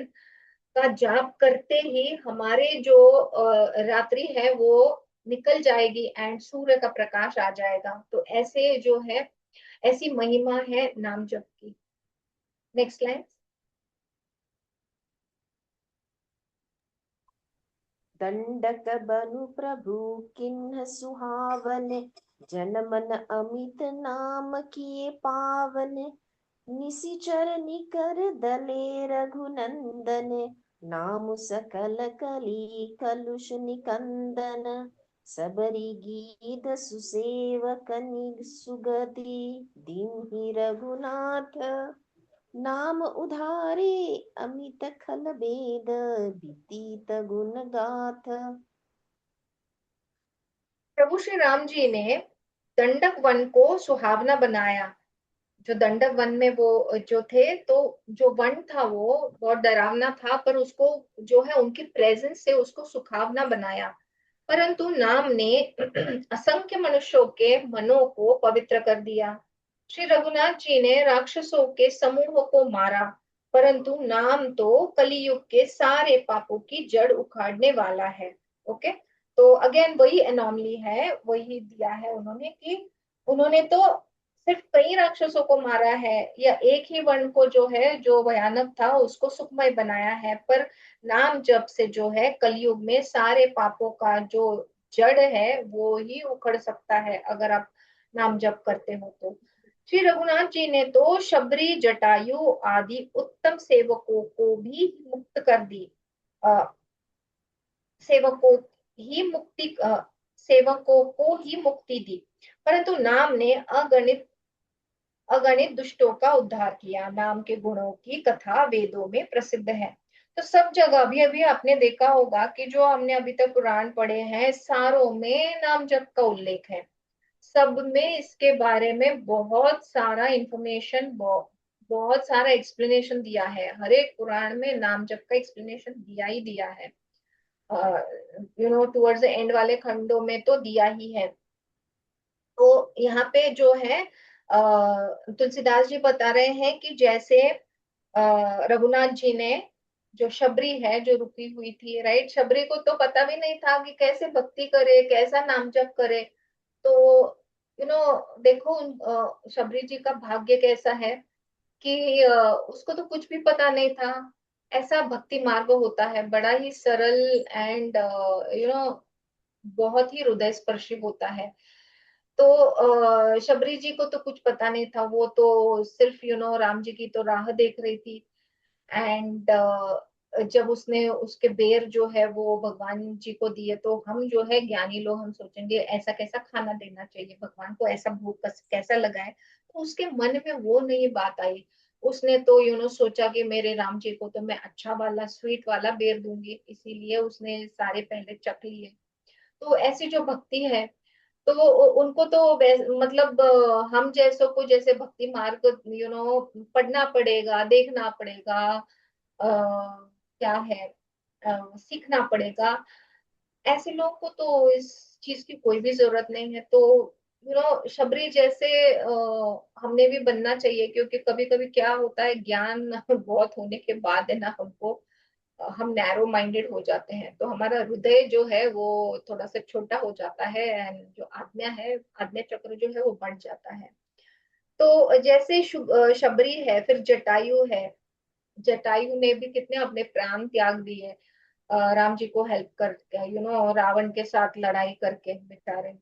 का जाप करते ही हमारे जो रात्रि है वो निकल जाएगी एंड सूर्य का प्रकाश आ जाएगा। तो ऐसे जो है, ऐसी महिमा है नाम जप की। Next line. दंडक बनु प्रभु किन्ह सुहावन, जन मन अमित नाम किए पावन। निशिचर निकर दले रघुनंदन, नाम सकल कली कलुष निकंदन। सबरी गीत सुसेवकनि सुगति, दीन्हि रघुनाथ नाम उधारे। अमित खल बेद विदित गुण गाथ। प्रभु श्री राम जी ने दंडक वन को सुहावना बनाया। जो दंडक वन में वो जो थे, तो जो वन था वो बहुत डरावना था, पर उसको जो है उनकी प्रेजेंस से उसको सुहावना बनाया। परंतु नाम ने असंख्य मनुष्यों के मनों को पवित्र कर दिया। श्री रघुनाथ जी ने राक्षसों के समूह को मारा, परंतु नाम तो कलियुग के सारे पापों की जड़ उखाड़ने वाला है। ओके, तो अगेन वही एनॉमली है, वही दिया है उन्होंने कि उन्होंने तो सिर्फ कई राक्षसों को मारा है, या एक ही वन को जो है जो भयानक था उसको सुखमय बनाया है। पर नाम जप से जो है कलयुग में सारे पापों का जो जड़ है वो ही उखड़ सकता है, अगर आप नाम जप करते हो तो। श्री रघुनाथ जी ने तो शबरी जटायु आदि उत्तम सेवकों को भी मुक्त कर दी, सेवकों ही मुक्ति सेवकों को ही मुक्ति दी, परंतु नाम ने अगणित दुष्टों का उद्धार किया। नाम के गुणों की कथा वेदों में प्रसिद्ध है। तो सब जगह भी अभी आपने देखा होगा कि जो हमने अभी तक पुराण पढ़े हैं सारों में नाम जप का उल्लेख है, सब में इसके बारे में बहुत सारा इंफॉर्मेशन, बहुत सारा एक्सप्लेनेशन दिया है। हर एक पुराण में नाम जप का एक्सप्लेनेशन दिया ही दिया है, टुवर्ड्स द एंड वाले खंडों में तो दिया ही है। तो यहाँ पे जो है तुलसीदास जी बता रहे हैं कि जैसे रघुनाथ जी ने, जो शबरी है जो रुकी हुई थी, राइट, शबरी को तो पता भी नहीं था कि कैसे भक्ति करे, कैसा नाम जप करे। तो देखो शबरी जी का भाग्य कैसा है कि उसको तो कुछ भी पता नहीं था। ऐसा भक्ति मार्ग होता है, बड़ा ही सरल एंड बहुत ही हृदय स्पर्शी होता है। तो शबरी जी को तो कुछ पता नहीं था, वो तो सिर्फ राम जी की तो राह देख रही थी। एंड जब उसने उसके बेर जो है वो भगवान जी को दिए, तो हम जो है ज्ञानी लोग हम सोचेंगे ऐसा कैसा खाना देना चाहिए भगवान को, ऐसा भूख कैसा लगाए। तो उसके मन में वो नहीं बात आई। उसने तो सोचा कि मेरे राम जी को तो मैं अच्छा वाला स्वीट वाला बेर दूंगी, इसीलिए उसने सारे पहले चख लिए। तो ऐसी जो भक्ति है, तो उनको तो मतलब हम जैसों को जैसे भक्ति मार्ग पढ़ना पड़ेगा, देखना पड़ेगा, क्या है, सीखना पड़ेगा। ऐसे लोग को तो इस चीज की कोई भी जरूरत नहीं है। तो शबरी जैसे हमने भी बनना चाहिए, क्योंकि कभी कभी क्या होता है, ज्ञान बहुत होने के बाद है ना, हमको हम नैरो माइंडेड हो जाते हैं, तो हमारा हृदय जो है वो थोड़ा सा छोटा हो जाता है, एंड जो आज्ञा है, आज्ञा चक्र जो है वो बढ़ जाता है। तो जैसे शबरी है, फिर जटायु है। जटायु ने भी कितने अपने प्राण त्याग दिए राम जी को हेल्प करके, रावण के साथ लड़ाई करके बेचारे।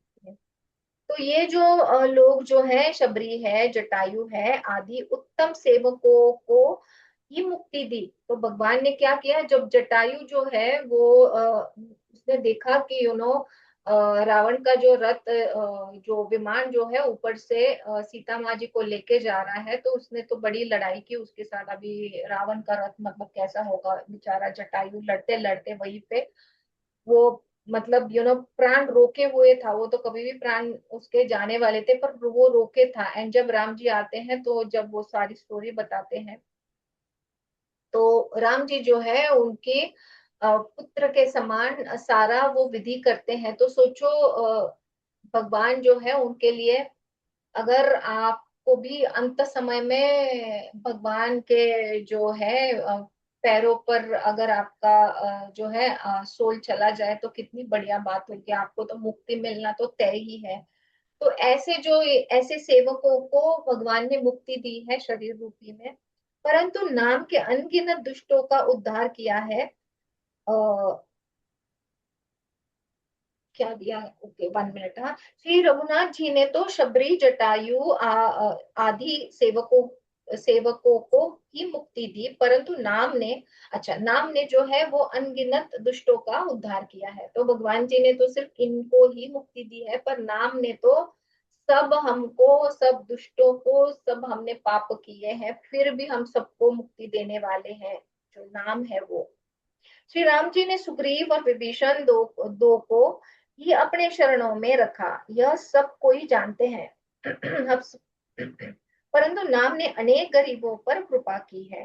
तो ये जो लोग जो है, शबरी है, जटायु है आदि उत्तम सेवकों को ही मुक्ति दी। तो भगवान ने क्या किया, जब जटायु जो है वो उसने देखा कि रावण का जो रथ, जो विमान जो है ऊपर से सीता माँ जी को लेके जा रहा है, तो उसने तो बड़ी लड़ाई की उसके साथ। अभी रावण का रथ मतलब कैसा होगा, बेचारा जटायु लड़ते लड़ते वहीं पे वो मतलब प्राण रोके हुए था। वो तो कभी भी प्राण उसके जाने वाले थे, पर वो रोके था। एंड जब राम जी आते हैं, तो जब वो सारी स्टोरी बताते हैं, तो राम जी जो है उनके पुत्र के समान सारा वो विधि करते हैं। तो सोचो भगवान जो है उनके लिए, अगर आपको भी अंत समय में भगवान के जो है पैरों पर अगर आपका जो है सोल चला जाए, तो कितनी बढ़िया बात होगी, आपको तो मुक्ति मिलना तो तय ही है। तो ऐसे सेवकों को भगवान ने मुक्ति दी है शरीर रूपी में, परंतु नाम के अनगिनत दुष्टों का उद्धार किया है। क्या दिया, ओके 1 मिनट। हाँ, श्री रघुनाथ जी ने तो शबरी जटायु आदि सेवकों को ही मुक्ति दी, परंतु नाम ने, अच्छा, नाम ने जो है वो अनगिनत दुष्टों का उद्धार किया है। तो भगवान जी ने तो सिर्फ इनको ही मुक्ति दी है, पर नाम ने तो सब हमको, सब दुष्टों को, सब हमने पाप किए हैं फिर भी हम सबको मुक्ति देने वाले हैं, जो नाम है वो। श्री राम जी ने सुग्रीव और विभीषण दो को ही अपने शरणों में रखा, यह सब कोई जानते हैं। परंतु नाम ने अनेक गरीबों पर कृपा की है।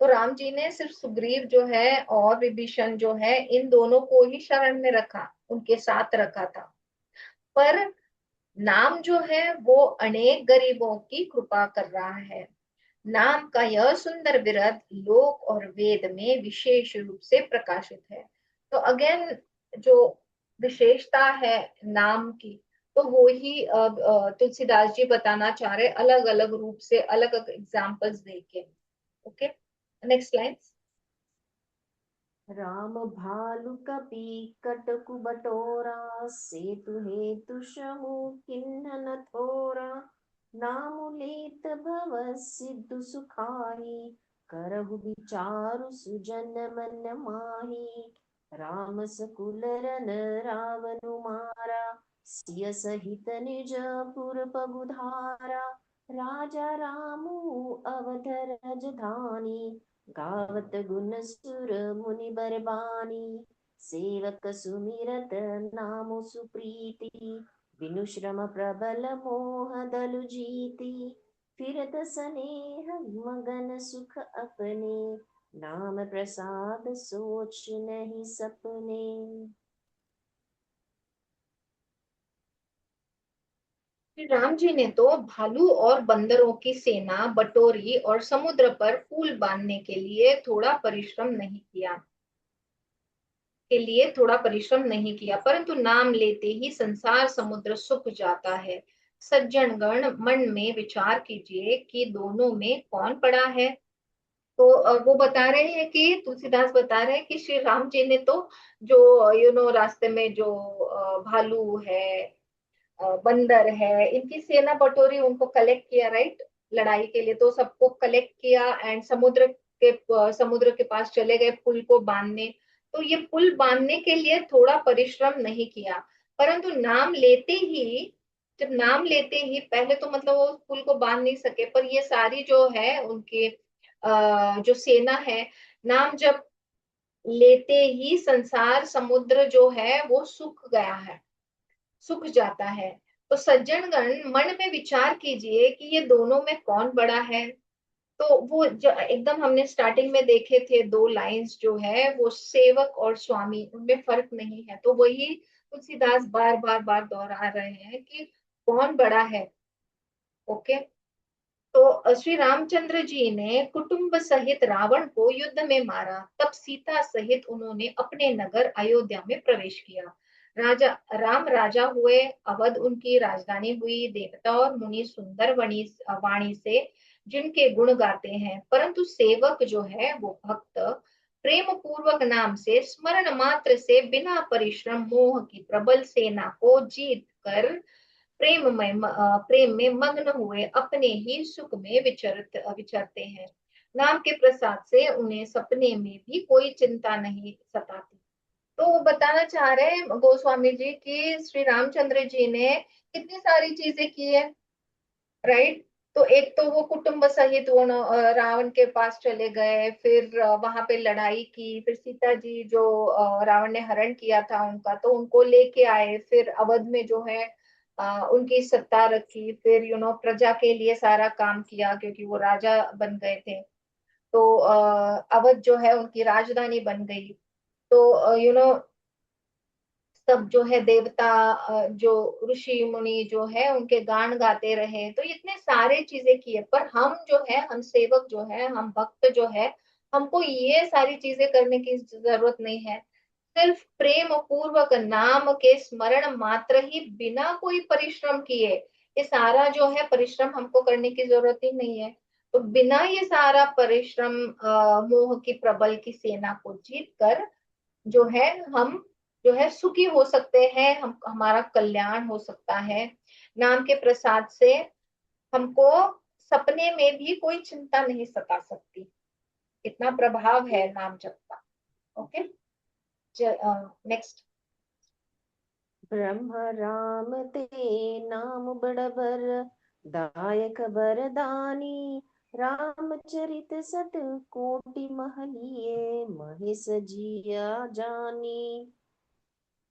तो राम जी ने सिर्फ सुग्रीव जो है और विभीषण जो है, इन दोनों को ही शरण में रखा, उनके साथ रखा था। पर नाम जो है वो अनेक गरीबों की कृपा कर रहा है। नाम का यह सुंदर विरध लोक और वेद में विशेष रूप से प्रकाशित है। तो अगेन जो विशेषता है नाम की, तो वो ही तुलसीदास जी बताना चाह रहे, अलग अलग रूप से, अलग अलग एग्जाम्पल्स देके। Okay, next line. राम भालु कपि कटकु बटोरा, सेतु हेतु शमु किन्ह न थोरा। नामु लेत भव सिद्धु सुखाही, करहु विचारु सुजन मन माही। राम सकुल रन रावनु मारा, सिय सहित निज पुर पगुधारा। राजा रामु अवध रजधानी, गावत गुण सुर मुनि बरबानी, सेवक सुमिरत नामु सुप्रीति, बिनु श्रम प्रबल मोह दलु जीति, फिरत स्नेह मगन सुख अपने, नाम प्रसाद सोच नहीं सपने। श्री राम जी ने तो भालू और बंदरों की सेना बटोरी और समुद्र पर पुल बांधने के लिए थोड़ा परिश्रम नहीं किया, परंतु नाम लेते ही संसार समुद्र सूख जाता है। सज्जनगण मन में विचार कीजिए कि दोनों में कौन बड़ा है। तो वो बता रहे हैं कि तुलसीदास बता रहे हैं कि श्री राम जी ने तो जो रास्ते में जो भालू है, बंदर है, इनकी सेना बटोरी, उनको कलेक्ट किया, राइट, लड़ाई के लिए। तो सबको कलेक्ट किया एंड समुद्र के पास चले गए पुल को बांधने। तो ये पुल बांधने के लिए थोड़ा परिश्रम नहीं किया, परंतु जब नाम लेते ही पहले तो मतलब वो पुल को बांध नहीं सके, पर ये सारी जो है उनकी जो सेना है, नाम जब लेते ही संसार समुद्र जो है वो सूख जाता है। तो सज्जनगण मन में विचार कीजिए कि ये दोनों में कौन बड़ा है। तो वो एकदम हमने स्टार्टिंग में देखे थे दो लाइंस जो है, वो सेवक और स्वामी, उनमें फर्क नहीं है। तो वही तुलसीदास बार बार बार दोहरा रहे हैं कि कौन बड़ा है। ओके। तो श्री रामचंद्र जी ने कुटुंब सहित रावण को युद्ध में मारा, तब सीता सहित उन्होंने अपने नगर अयोध्या में प्रवेश किया। राम राजा हुए, अवध उनकी राजधानी हुई। देवता और मुनि सुंदर वाणी से जिनके गुण गाते हैं, परंतु सेवक जो है वो भक्त प्रेम पूर्वक नाम से स्मरण मात्र से बिना परिश्रम मोह की प्रबल सेना को जीत कर प्रेम में मग्न हुए अपने ही सुख में विचरते हैं। नाम के प्रसाद से उन्हें सपने में भी कोई चिंता नहीं सताती। तो वो बताना चाह रहे हैं गोस्वामी जी कि श्री रामचंद्र जी ने कितनी सारी चीजें की है, राइट। तो एक तो वो कुटुंब सहित वो रावण के पास चले गए, फिर वहां पे लड़ाई की, फिर सीता जी जो रावण ने हरण किया था उनका, तो उनको लेके आए, फिर अवध में जो है उनकी सत्ता रखी, फिर प्रजा के लिए सारा काम किया क्योंकि वो राजा बन गए थे। तो अवध जो है उनकी राजधानी बन गई। तो सब जो है देवता, जो ऋषि मुनि जो है उनके गान गाते रहे। तो इतने सारे चीजें किए, पर हम जो है, हम सेवक जो है, हम भक्त जो है, हमको ये सारी चीजें करने की जरूरत नहीं है। सिर्फ प्रेम पूर्वक नाम के स्मरण मात्र ही बिना कोई परिश्रम किए, ये सारा जो है परिश्रम हमको करने की जरूरत ही नहीं है। तो बिना ये सारा परिश्रम मोह की प्रबल की सेना को जीत कर जो है हम जो है सुखी हो सकते हैं, हम हमारा कल्याण हो सकता है। नाम के प्रसाद से हमको सपने में भी कोई चिंता नहीं सता सकती। कितना प्रभाव है नाम जप का। Okay, next. ब्रह्म राम ते नाम बड़बर, दायक बरदानी, रामचरित सत कोटि महलिए, महेश जिया जानी।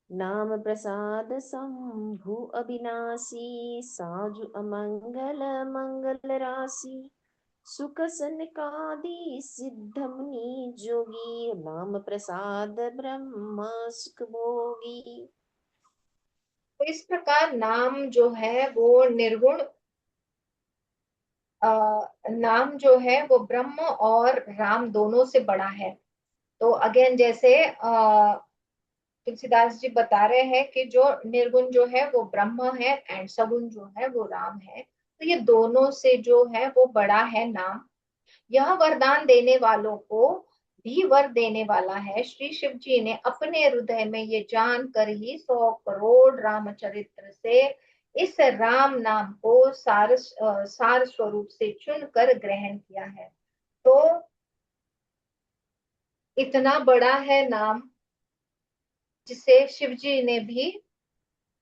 नाम प्रसाद शंभु अविनाशी, साजु अमंगल मंगल राशि, सुख सनकादि सिद्ध मुनि जोगी, नाम प्रसाद ब्रह्म सुख भोगी। तो इस प्रकार नाम जो है वो निर्गुण, नाम जो है वो ब्रह्म और राम दोनों से बड़ा है। तो अगेन जैसे तुलसीदास जी बता रहे हैं कि जो निर्गुण जो है वो ब्रह्म है एंड सगुण जो है वो राम है। तो ये दोनों से जो है वो बड़ा है नाम। यह वरदान देने वालों को भी वर देने वाला है। श्री शिव जी ने अपने हृदय में ये जान कर ही 100 करोड़ रामचरित्र से इस राम नाम को सार स्वरूप से चुन कर ग्रहण किया है। तो इतना बड़ा है नाम जिसे शिव जी ने भी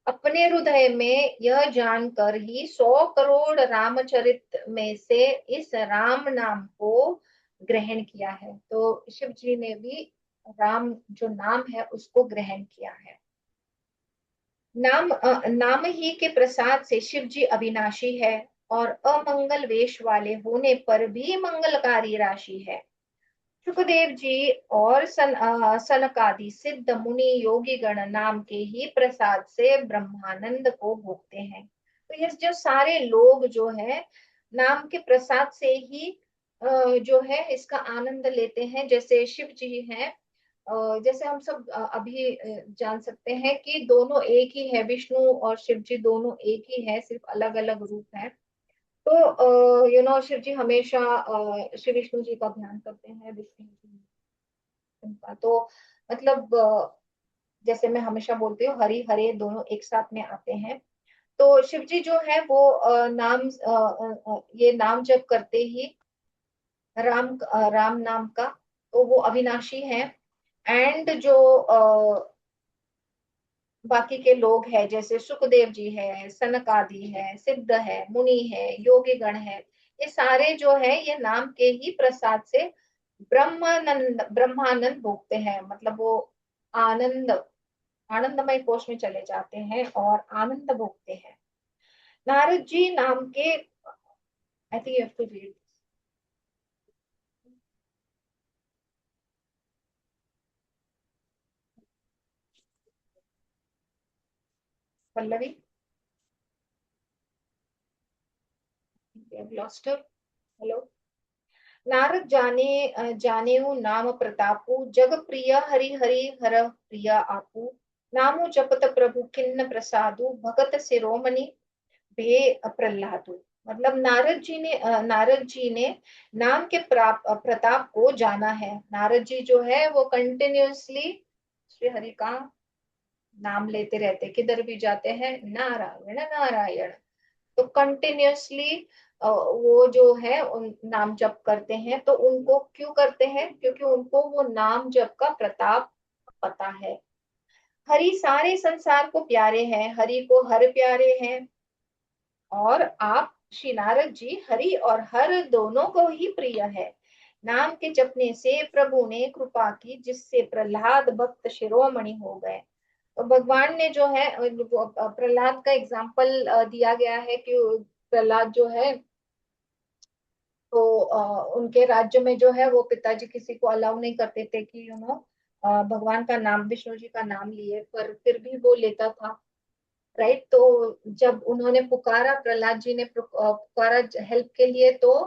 अपने हृदय में यह जानकर ही 100 करोड़ रामचरित में से इस राम नाम को ग्रहण किया है। तो शिव जी ने भी राम जो नाम है उसको ग्रहण किया है। नाम ही के प्रसाद से शिव जी अविनाशी है और अमंगल वेश वाले होने पर भी मंगलकारी राशि है। सुखदेव जी और सनकादि सिद्ध मुनि योगी गण नाम के ही प्रसाद से ब्रह्मानंद को भोगते हैं। तो ये जो सारे लोग जो है नाम के प्रसाद से ही जो है इसका आनंद लेते हैं। जैसे शिव जी हैं, जैसे हम सब अभी जान सकते हैं कि दोनों एक ही है, विष्णु और शिव जी दोनों एक ही है, सिर्फ अलग अलग रूप है। तो शिव जी हमेशा श्री विष्णु जी का ध्यान करते हैं, विष्णु जी उनका तो मतलब जैसे मैं हमेशा बोलती हूँ हरि हरे दोनों एक साथ में आते हैं। तो शिव जी जो है वो ये नाम जप करते ही राम नाम का, तो वो अविनाशी है। एंड जो बाकी के लोग हैं जैसे सुखदेव जी है, सनक आदि है, सिद्ध है, मुनि है, योगी गण है, ये सारे जो है ये नाम के ही प्रसाद से ब्रह्मानंद भोगते हैं। मतलब वो आनंद आनंदमय कोश में चले जाते हैं और आनंद भोगते हैं। नारद जी नाम के, I think you have to read Pallavi, lost her. Hello. Narad जानेऊ नाम प्रतापु जग प्रिय हरि हरि हर प्रिय आपू नामु जपत प्रभु खिन्न प्रसादु भगत शिरोमणि भे प्रहलादु। मतलब नारद जी ने नाम के प्रताप को जाना है। नारद जी जो है वो कंटिन्यूअसली श्री हरि का नाम लेते रहते, किधर भी जाते हैं नारायण नारायण। तो कंटिन्यूअसली वो जो है उन नाम जप करते हैं। तो उनको क्यों करते हैं? क्योंकि उनको वो नाम जप का प्रताप पता है। हरि सारे संसार को प्यारे हैं, हरि को हर प्यारे हैं। और आप श्री नारद जी हरि और हर दोनों को ही प्रिय है। नाम के जपने से प्रभु ने कृपा की जिससे प्रहलाद भक्त शिरोमणि हो गए। तो भगवान ने जो है प्रहलाद का एग्जाम्पल दिया गया है कि प्रहलाद जो है तो उनके राज्य में जो है वो पिताजी किसी को अलाउ नहीं करते थे कि भगवान का नाम, विष्णु जी का नाम लिए, पर फिर भी वो लेता था। राइट। तो जब उन्होंने पुकारा, प्रहलाद जी ने पुकारा हेल्प के लिए, तो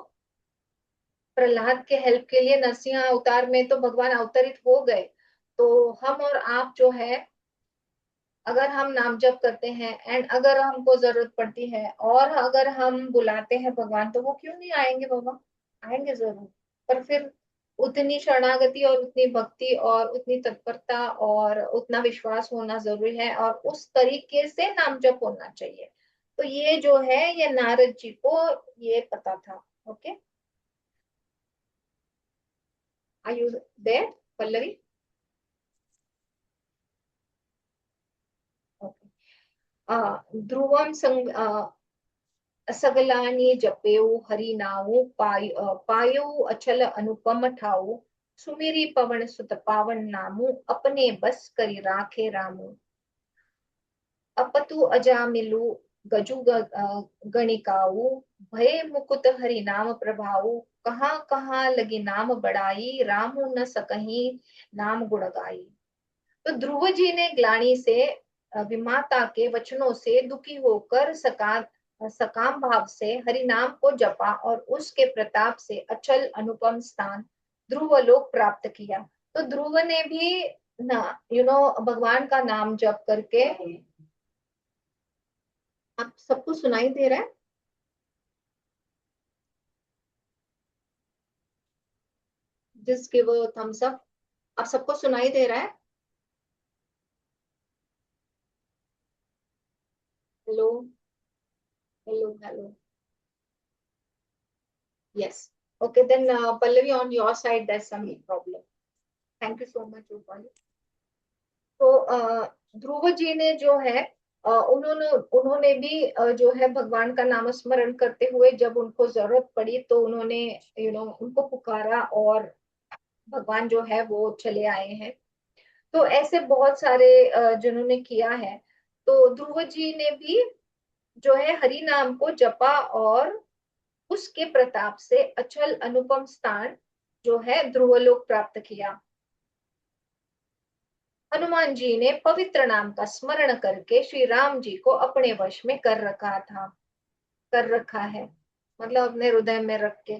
प्रहलाद के हेल्प के लिए नरसिंह अवतार में तो भगवान अवतरित हो गए। तो हम और आप जो है अगर हम नाम जप करते हैं एंड अगर हमको जरूरत पड़ती है और अगर हम बुलाते हैं भगवान, तो वो क्यों नहीं आएंगे बाबा? आएंगे जरूर। पर फिर उतनी शरणागति और उतनी भक्ति और उतनी तत्परता और उतना विश्वास होना जरूरी है और उस तरीके से नाम जप होना चाहिए। तो ये जो है ये नारद जी को ये पता था। Okay, are you there Pallavi? Okay. ध्रुवम संग सगलानी जपेऊ हरि नाऊ पायो अचल अनुपम ठाऊ सुमेरी पवन सुत पावन नामू अपने बस करी राखे रामू अपतु अजामिलु गजु गणिकाऊ भय मुकुत हरि नाम प्रभाऊ कहाँ कहाँ लगी नाम बड़ाई रामू न सकही नाम गुण गाई। तो ध्रुव जी ने ग्लानी से विमाता के वचनों से दुखी होकर सकाम भाव से हरि नाम को जपा और उसके प्रताप से अचल अनुपम स्थान ध्रुव लोक प्राप्त किया। तो ध्रुव ने भी ना भगवान का नाम जप करके, आप सबको सुनाई दे रहा है? Just give a thumbs up. आप सबको सुनाई दे रहा है? Hello hello hello. Yes. Okay, then Pallavi, on your side, there's some problem. Thank you so much, Rupali. तो ध्रुव जी ने जो है उन्होंने उन्होंने भी जो है भगवान का नाम स्मरण करते हुए जब उनको जरूरत पड़ी तो उन्होंने उनको पुकारा और भगवान जो है वो चले आए हैं। तो ऐसे बहुत सारे जिन्होंने किया है। तो ध्रुव जी ने भी जो है हरि नाम को जपा और उसके प्रताप से अचल अनुपम स्थान जो है ध्रुवलोक प्राप्त किया। हनुमान जी ने पवित्र नाम का स्मरण करके श्री राम जी को अपने वश में कर रखा है, मतलब अपने हृदय में रख के।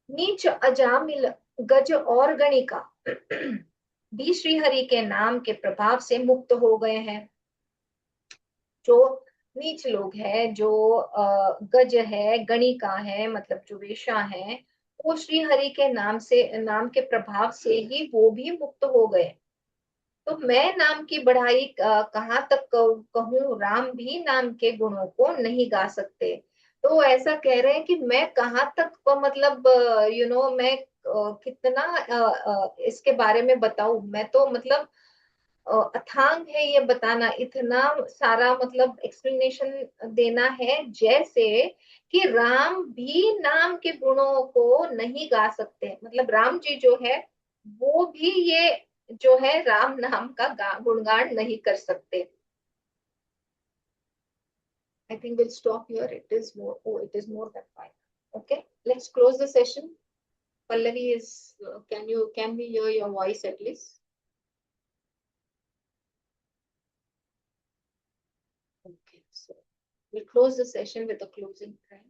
नीच अजामिल गज और गणिका भी श्री हरि के नाम के प्रभाव से मुक्त हो गए हैं। जो नीच लोग हैं, जो गज है, गणिका है, मतलब जो वेश्या है, वो श्री हरि के नाम के प्रभाव से ही वो भी मुक्त हो गए। तो मैं नाम की बढ़ाई कहाँ तक कहूँ, राम भी नाम के गुणों को नहीं गा सकते। तो ऐसा कह रहे हैं कि मैं कहाँ तक मतलब मैं कितना इसके बारे में बताऊं। मैं तो मतलब अथांग है ये बताना, इतना सारा मतलब एक्सप्लेनेशन देना है, जैसे कि राम भी नाम के गुणों को नहीं गा सकते। मतलब राम जी जो है वो भी ये जो है राम नाम का गुणगान नहीं कर सकते। I think we'll stop here. It is more. Oh, it is more than 5. Okay, let's close the session. Pallavi is. Can we hear your voice at least? Okay, so we'll close the session with a closing prayer.